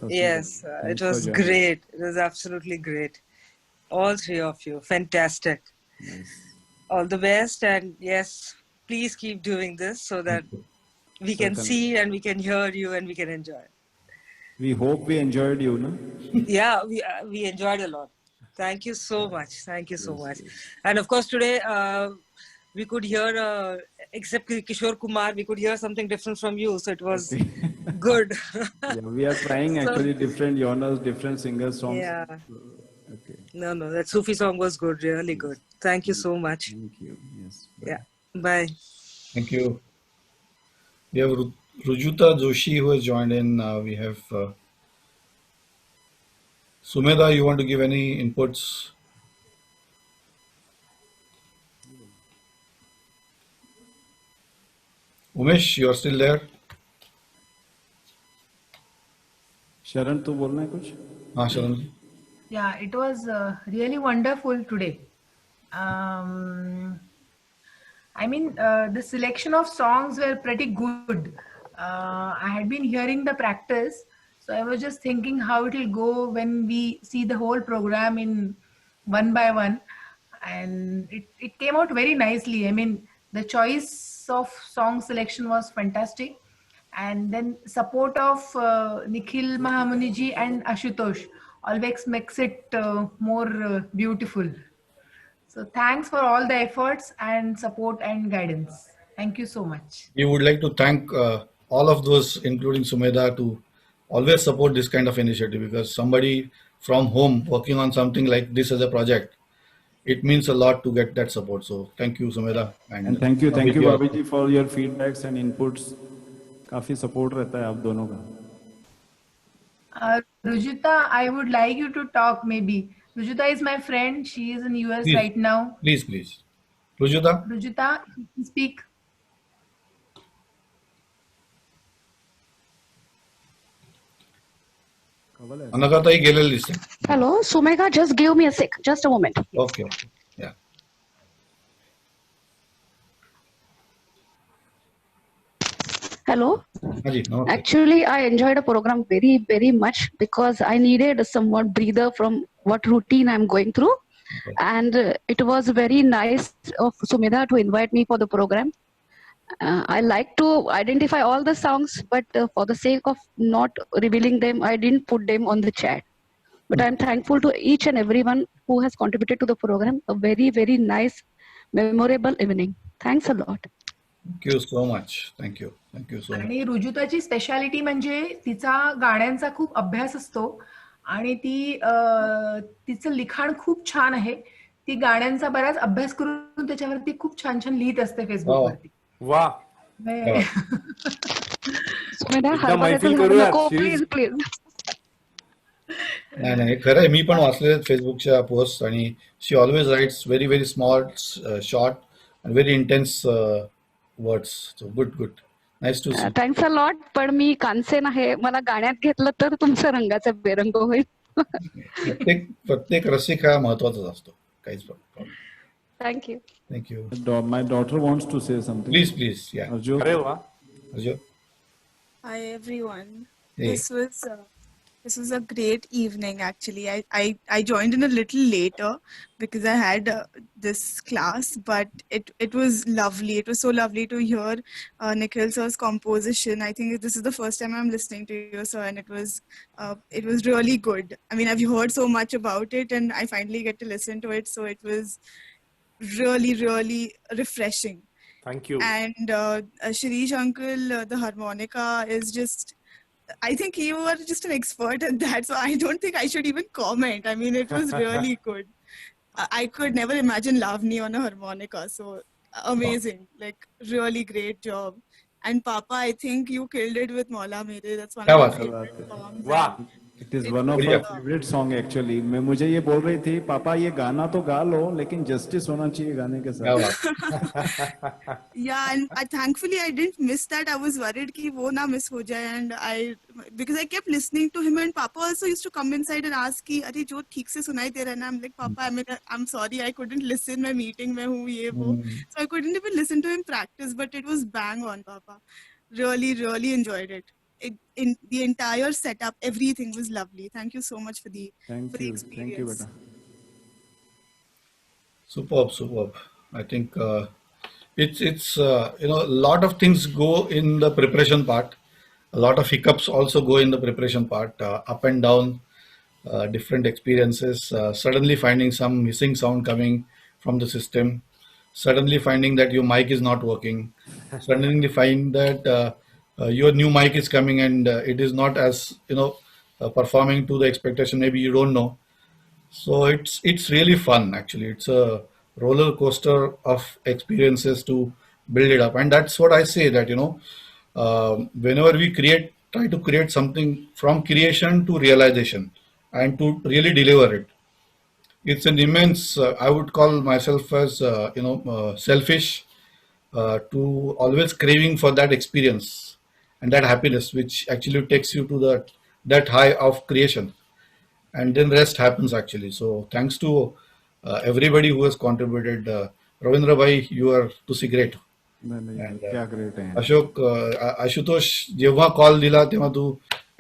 Yes, it was great. It was absolutely great. All three of you, fantastic. Yes. All the best, and yes, please keep doing this so that we can see and we can hear you and we can enjoy. We hope we enjoyed you, no? Yeah, we enjoyed a lot. Thank you so much. Thank you so much. And of course today we could hear, except Kishore Kumar, we could hear something different from you. So it was good. Yeah, we are trying actually different genres, different singers songs. Yeah. Okay. No, that Sufi song was good, really good. Thank you so much. Thank you. Yes. Yeah, bye. Thank you. We have Rujuta Joshi who has joined in. We have Sumedha. You want to give any inputs? Umesh, you are still there? शरण तू बोलना है कुछ? हाँ शरण जी. Yeah, it was really wonderful today. I mean, the selection of songs were pretty good. I had been hearing the practice, so I was just thinking how it will go when we see the whole program in one by one. And it came out very nicely. I mean, the choice of song selection was fantastic. And then support of Nikhil Mahamuniji and Ashutosh always makes it more beautiful. So thanks for all the efforts and support and guidance. Thank you so much. We would like to thank all of those, including Sumedha, to always support this kind of initiative, because somebody from home working on something like this as a project, it means a lot to get that support. So thank you, Sumedha. And thank you, Bobby ji, for your feedbacks and inputs. Coffee support रहता है आप दोनों का. Rujita, I would like you to talk maybe. Rujita is my friend. She is in US right now. Please. Rujita, you can speak. Anagata'i गेलेली दिसते. Hello, Sumedha, just give me a sec. Just a moment. Okay. Yeah. Hello. Haji, okay. Actually, I enjoyed the program very, very much because I needed somewhat breather from what routine I'm going through. Okay. And it was very nice of Sumedha to invite me for the program. I like to identify all the songs, but for the sake of not revealing them, I didn't put them on the chat. But I'm thankful to each and everyone who has contributed to the program. A very, very nice, memorable evening. Thanks a lot. Thank you so much. Thank you so much. आणि रुजुताची speciality म्हणजे तिचा गाण्यांचा खूप अभ्यास असतो आणि तिचं लिखाण खूप छान आहे. ती गाण्यांचा बराच अभ्यास करून त्याच्यावरती खूप छान छान लिहित असते फेसबुकवरती. वा. नाही खरं आहे. मी पण वाचले फेसबुकच्या पोस्ट आणि she always writes very very small short and very intense words. So good. Nice to see. Thanks a lot. पण मी कांसेन आहे. मला गाण्यात घेतलं तर तुमचा रंगाचा बेरंग होईल. प्रत्येक रसिक हा महत्वाचाच असतो. काहीच problem. Thank you. My daughter wants to say something. Please. Yeah. Arju. Hi everyone. Hey. This was a great evening actually. I joined in a little later because I had this class, but it was lovely. It was so lovely to hear Nikhil sir's composition. I think this is the first time I'm listening to you, sir, and it was really good. I mean, I've heard so much about it, and I finally get to listen to it, so it was really, really refreshing. Thank you. And Shirish uncle, the harmonica is just, I think you are just an expert at that, so I don't think I should even comment. I mean, it was really good. I could never imagine Lavani on a harmonica, so amazing. Like, really great job. And Papa, I think you killed it with Maula Mere. That's one of my favorite songs. Wow. It is one of our favorite song actually. मैं मुझे ये बोल रही थी, पापा ये गाना तो गा लो, लेकिन जस्टिस होना चाहिए गाने के साथ. Yeah, and thankfully I didn't miss that. I was worried कि वो ना miss हो जाए, and because I kept listening to him, and Papa also used to come inside and ask कि अरे जो ठीक से सुनाई दे रहा है ना. I'm like, Papa, I'm sorry, I couldn't listen. मैं meeting में हूँ ये वो, so I couldn't even listen to him practice. But it was bang on, Papa. Really, really enjoyed it. In the entire setup, everything was lovely. Thank you so much for the experience. Thank you, beta. Superb. I think it's a lot of things go in the preparation part. A lot of hiccups also go in the preparation part. Up and down, different experiences. Suddenly finding some missing sound coming from the system. Suddenly finding that your mic is not working. Suddenly find that your new mic is coming and it is not as performing to the expectation. Maybe you don't know. So it's really fun actually. It's a roller coaster of experiences to build it up, and that's what I say, that whenever we try to create something from creation to realization and to really deliver it. It's an immense. I would call myself as selfish, to always craving for that experience and that happiness, which actually takes you to that high of creation, and then rest happens actually. So thanks to everybody who has contributed. Ravindra bhai, you are to see great. नहीं क्या great है अशोक, आशुतोष, जेव्हा call दिला तेव्हा तू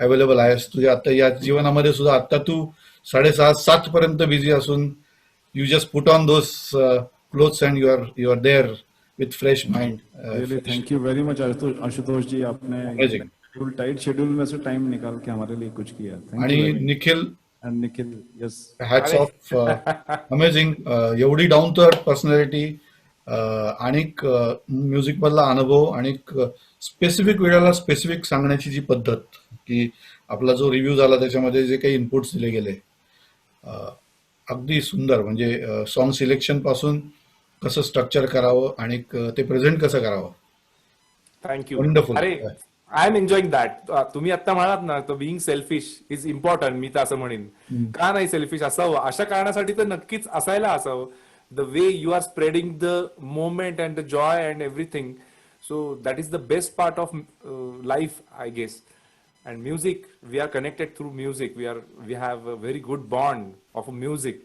available आहेस. तुझ्या आता या जीवनामध्ये सुद्धा आता तू 6:30-7 पर्यंत बिझी असून you just put on those clothes and you are there with fresh mind. Really thank you very much Ashutosh ji, आपने टाइट शेड्यूल में से टाइम निकाल के हमारे लिए कुछ किया. आणि Nikhil, yes, hats off, amazing. एवढी डाऊन टू अर्थ पर्सनॅलिटी, आणि म्युझिक मधला अनुभव, आणि स्पेसिफिक वेळेला स्पेसिफिक सांगण्याची जी पद्धत, की आपला जो रिव्ह्यू झाला त्याच्यामध्ये जे काही इनपुट्स दिले गेले, अगदी सुंदर. म्हणजे सॉन्ग सिलेक्शन पासून कसं स्ट्रक्चर करावं आणि ते प्रेझेंट कसं करावं. थँक्यू. वंडरफुल. अरे आय एम एन्जॉईंग दॅट. तुम्ही आता म्हणालात ना, तर बिईंग सेल्फिश इज इम्पॉर्टंट. मी तर असं म्हणेन, का नाही सेल्फिश असावं, अशा कारणासाठी तर नक्कीच असायला असावं. The way you are spreading the moment and the joy and everything, so that is the best part of life, I guess. And music, we are connected through music. We have a very good bond of music.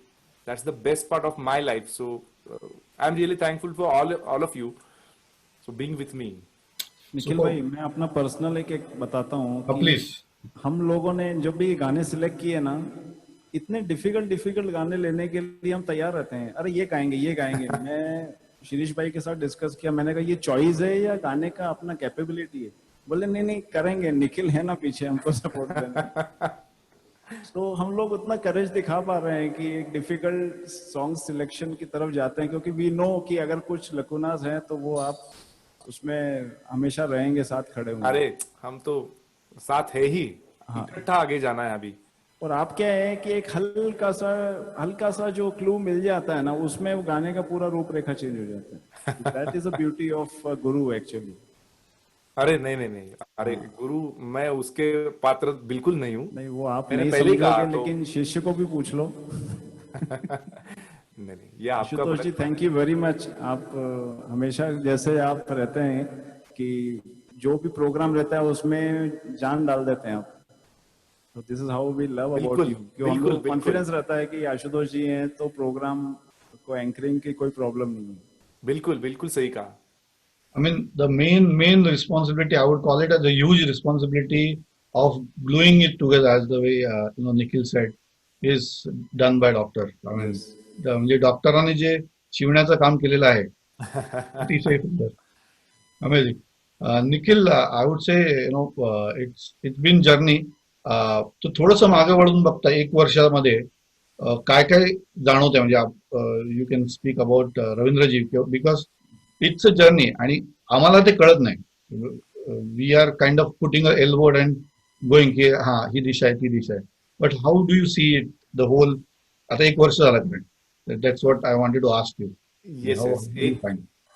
That's the best part of my life. So I'm really thankful for all of you, so being with me. Nikhil भाई, मैं अपना personal एक बताता हूँ. Please. हम लोगों ने जब भी गाने सिलेक्ट किए ना, इतने डिफिकल्ट गाने लेने के लिए हम तैयार रहते हैं. अरे ये गाएंगे. मैं शिरीष भाई के साथ डिस्कस किया, मैंने कहा ये चॉइस है या गाने का अपना कैपेबिलिटी है. बोले नहीं करेंगे, निखिल है ना पीछे हमको सपोर्ट करना. तो हम लोग उतना करेज दिखा पा रहे हैं कि एक डिफिकल्ट सॉन्ग सिलेक्शन की तरफ जाते हैं, क्योंकि वी नो कि अगर कुछ लकुनास हैं तो वो आप उसमें हमेशा रहेंगे, साथ खड़े होंगे. अरे हम तो साथ है ही, इकट्ठा आगे जाना है अभी. और आप क्या है कि एक हल्का सा जो क्लू मिल जाता है ना, उसमें वो गाने का पूरा रूपरेखा चेंज हो जाता है. That is the beauty of Guru actually. अरे नहीं, अरे गुरु मैं उसके पात्र बिल्कुल नहीं हूँ. नहीं, वो आप मैंने नहीं पहले ही कहा, समझोगे, लेकिन शिष्य को भी पूछ लो. नहीं, ये आपका. आशुतोष जी, थैंक यू वेरी मच. आप हमेशा जैसे आप रहते हैं कि जो भी प्रोग्राम रहता है उसमें जान डाल देते हैं आप. So this is how we love about you. क्यों हम लोग कॉन्फिडेंस रहता है कि आशुतोष जी हैं तो प्रोग्राम को एंकरिंग की कोई प्रॉब्लम नहीं है. बिल्कुल सही कहा. I mean, the main responsibility, I would call it as a huge responsibility of gluing it together, as the way Nikhil said, is done by doctor. I mean, म्हणजे डॉक्टरांनी जे शिवण्याचं काम केलेलं आहे, अतिशय सुंदर, amazing. Nikhil, I would say it's been journey. तो थोडंसं मागे वळून बघता 1 वर्षामध्ये काय जाणवतंय, म्हणजे you can speak about Ravindraji, because it's a journey आणि आम्हाला ते कळत नाही. We are kind of putting a L board and going की हा ही दिशा आहे ती दिशा आहे. But how do you see it the whole? आता 1 वर्ष झालं. That's what I wanted to ask you. Yes,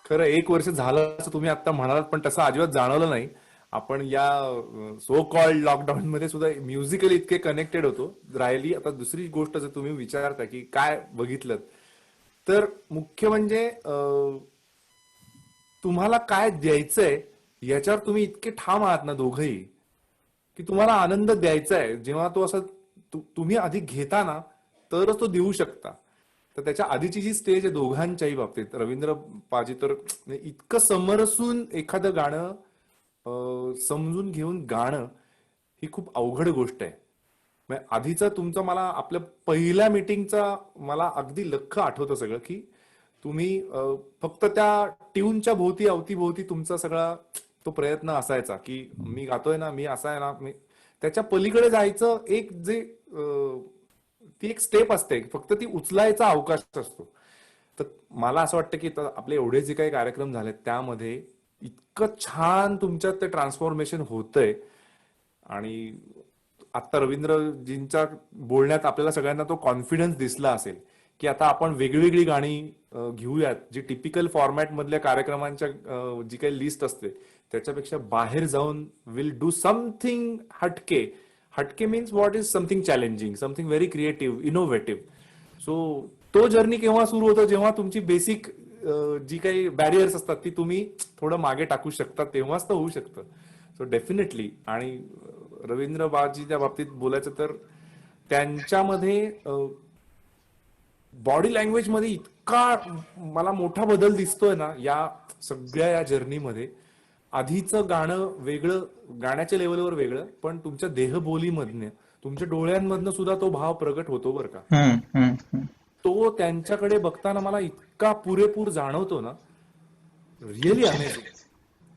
खरं 1 वर्ष झालं असं तुम्ही आता म्हणालात, पण तसं अजिबात जाणवलं नाही. आपण या सो कॉल्ड लॉकडाऊन मध्ये सुद्धा म्युझिकली इतके कनेक्टेड होतो. राहिली आता दुसरी गोष्ट, जर तुम्ही विचारता की काय बघितलं, तर मुख्य म्हणजे तुम्हाला काय द्यायचंय याच्यावर तुम्ही इतके ठाम आहात ना दोघंही, की तुम्हाला आनंद द्यायचा आहे. जेव्हा तो असं तुम्ही आधी घेता ना, तरच तो देऊ शकता. तर त्याच्या आधीची जी स्टेज आहे दोघांच्याही बाबतीत, रवींद्र पाजी तर इतकं समरसून एखादं गाणं समजून घेऊन गाणं ही खूप अवघड गोष्ट आहे. आधीचा तुमचा, मला आपल्या पहिल्या मीटिंगचा मला अगदी लख्ख आठवतं सगळं, की तुम्ही फक्त त्या ट्यूनच्या भोवती अवतीभोवती तुमचा सगळा तो प्रयत्न असायचा, की मी गातोय ना, मी असा आहे ना, त्याच्या पलीकडे जायचं एक जे ती एक स्टेप असते, फक्त ती उचलायचा अवकाश असतो. तर मला असं वाटतं की आपले एवढे जे काही कार्यक्रम झालेत त्यामध्ये इतकं छान तुमच्यात ते ट्रान्सफॉर्मेशन होतंय आणि आता रवींद्रजींच्या बोलण्यात आपल्याला सगळ्यांना तो कॉन्फिडन्स दिसला असेल की आता आपण वेगवेगळी गाणी घेऊयात, जी टिपिकल फॉर्मॅट मधल्या कार्यक्रमांच्या जी काही लिस्ट असते त्याच्यापेक्षा बाहेर जाऊन विल डू समथिंग हटके. हटके means what is something challenging, something very creative, innovative. So तो जर्नी केव्हा सुरू होतो, जेव्हा तुमची बेसिक जी काही बॅरियर्स असतात ती तुम्ही थोडं मागे टाकू शकता, तेव्हाच तर होऊ शकतं. So definitely. आणि रवींद्र बाबाजीच्या बाबतीत बोलायचं तर त्यांच्यामध्ये बॉडी लँग्वेज मध्ये इतका मला मोठा बदल दिसतोय ना या सगळ्या या जर्नीमध्ये. आधीचं गाणं वेगळं, गाण्याच्या लेवलवर वेगळं, पण तुमच्या देहबोलीमधनं, तुमच्या डोळ्यांमधनं सुद्धा तो भाव प्रगट होतो बरं का. तो त्यांच्याकडे बघताना मला इतका पुरेपूर जाणवतो ना, रिअली अमेझिंग.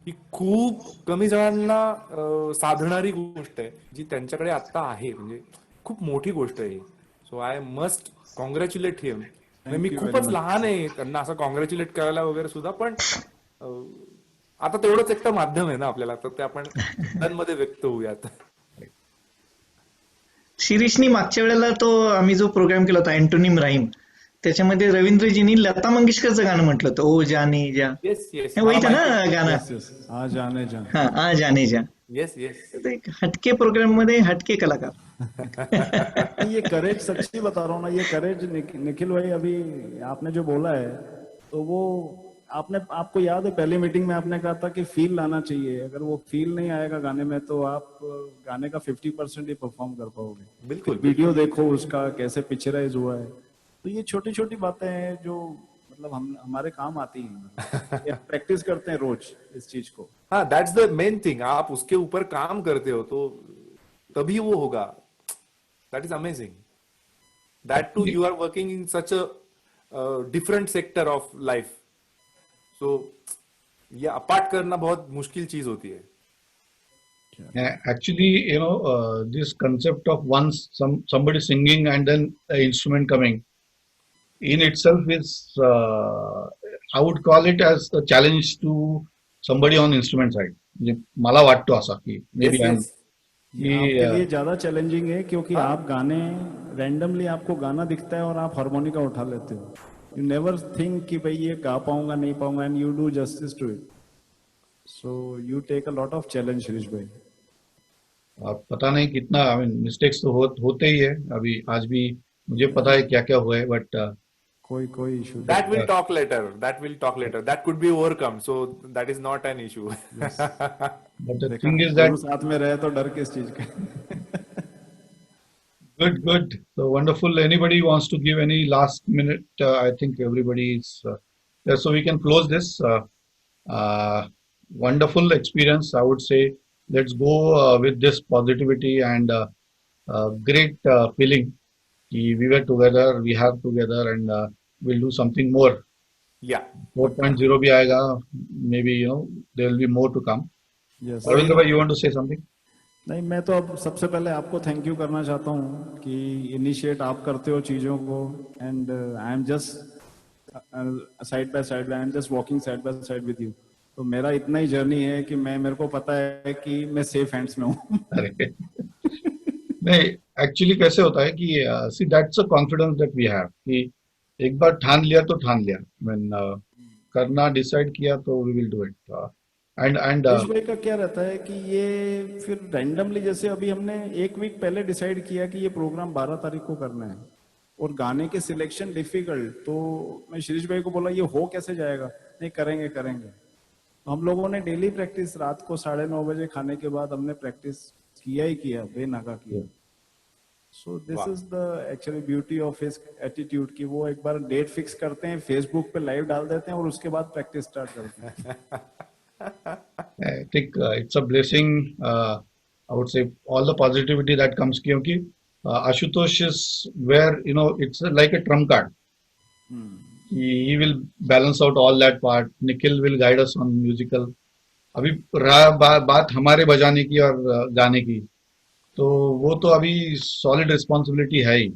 ही खूप कमी जणांना साधणारी गोष्ट आहे जी त्यांच्याकडे आता आहे, म्हणजे खूप मोठी गोष्ट आहे. सो आय मस्ट कॉंग्रॅच्युलेट हिम. मी खूपच लहान आहे त्यांना असं कॉंग्रॅच्युलेट करायला वगैरे सुद्धा, पण आता तेवढंच एक तर माध्यम आहे ना आपल्याला, तर ते आपण मध्ये व्यक्त होऊयात. शिरीषनी मागच्या वेळेला तो आम्ही जो प्रोग्राम केला होता अँटोनिम राईम, त्याच्यामध्ये रवींद्रजींनी लता मंगेशकरचं गाणं म्हटलं होतं, ओ जाने जा. हे वही था ना गाणं, आ जाने जा. हाँ आ जाने जा. Yes yes. एक हटके प्रोग्राम मध्ये हटके कलाकार. ये करेज, सच्ची बता रहा हूँ ना, ये करेज निखिल भाई अभी आपने जो बोला है तो वो आपको याद है पहली मीटिंग में आपने कहा था कि फील लाना चाहिए. अगर वो फील नहीं आएगा गाने में तो आप गाने का 50% ही परफॉर्म कर पाओगे. बिल्कुल. वीडियो देखो उसका कैसे पिक्चराइज हुआ है. तो ये छोटी छोटी बातें हैं जो मतलब हमारे काम आती हैं. प्रैक्टिस करते हैं रोज इस चीज को. हाँ, दैट्स द मेन थिंग. आप उसके ऊपर काम करते हो तो तभी वो होगा. That is amazing. That to you are working in such a different sector of life. So ये अपार्ट करना बहुत मुश्किल चीज होती है. Actually, this concept of once somebody singing and then the instrument coming in itself is, I would call it as a challenge to somebody on instrument side. मला वाटतो असा की maybe आपके लिए ज्यादा चैलेंजिंग है क्योंकि आप गाने रैंडमली आपको गाना दिखता है और आप हारमोनिका उठा लेते हो. यू नेवर थिंक कि भाई ये गा पाऊंगा नहीं पाऊंगा, and you do justice to it. So you take a lot of challenge Shirish भाई. पता नहीं कितना, आई मीन मिस्टेक्स तो होते ही है. अभी आज भी मुझे पता है क्या क्या हुआ है, बट कोई issue. That will talk later. That will talk later. That could be overcome. So that is not an issue. But the thing is that साथ में रहे तो डर किस चीज का. Good. So wonderful. Anybody wants to give any last minute? I think everybody is there, so we can close this. Wonderful experience, I would say. Let's go with this positivity and great feeling. We were together, we have together, and we'll do something more. Yeah. 4.0 bhi aayega. Maybe there will be more to come. Yes. Ravindra bhai, you want to say something? नहीं, मैं तो अब सबसे पहले आपको thank you करना चाहता हूँ कि इनिशिएट आप करते हो चीज़ों को. And I am just side by side, I am just walking side by side विद यू. तो मेरा इतना ही जर्नी है कि मेरे को पता है कि मैं सेफ हैंड्स में हूँ. नहीं, एक्चुअली कैसे होता है कि see that's a confidence that we have कि एक बार ठान लिया तो ठान लिया. व्हेन करना डिसाइड किया तो we will do it. And भाई का क्या रहता है कि ये फिर रैंडमली, जैसे अभी हमने एक वीक पहले डिसाइड किया कि ये प्रोग्राम 12 तारीख को करना है और गाने के सिलेक्शन डिफिकल्ट. तो मैं शिरीष भाई को बोला ये हो कैसे जाएगा. नहीं, करेंगे. तो हम लोगों ने डेली प्रैक्टिस, रात को 9:30 बजे खाने के बाद हमने प्रैक्टिस किया बेनागा किया. So this is the actually beauty of his attitude कि वो एक बार डेट फिक्स करते हैं, फेसबुक पे लाइव डाल देते हैं और उसके बाद प्रैक्टिस स्टार्ट करते हैं. I think it's a blessing. I would say all the positivity that comes kyunki Ashutosh is where it's like a trump card. He will balance out all that part. Nikhil will guide us on musical. अभी बात हमारे बजाने की और गाने की, तो वो तो अभी solid responsibility है ही.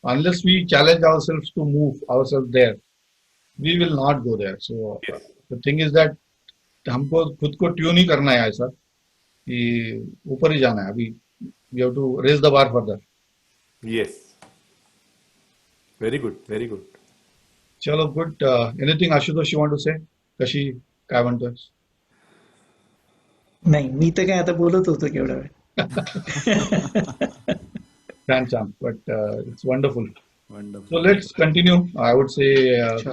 Unless we challenge ourselves to move ourselves there, we will not go there. So the thing is that हमको खुद को ट्यून ही करना है ऐसा कि ऊपर ही जाना है. अभी we have to raise the bar further. Yes. Very good. Very good. Chalo, good. Anything Ashutosh you want to say? कशी काय म्हणतोस? नाही, मी तर काय आता बोलत होतो केवढा वेळ. छान. But it's wonderful. So let's continue. I would say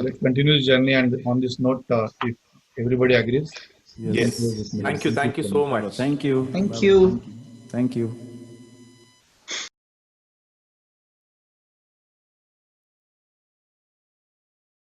let's continue this journey, and on this note, if everybody agrees. Yes. Thank you so much. Thank you. Thank you. Thank you.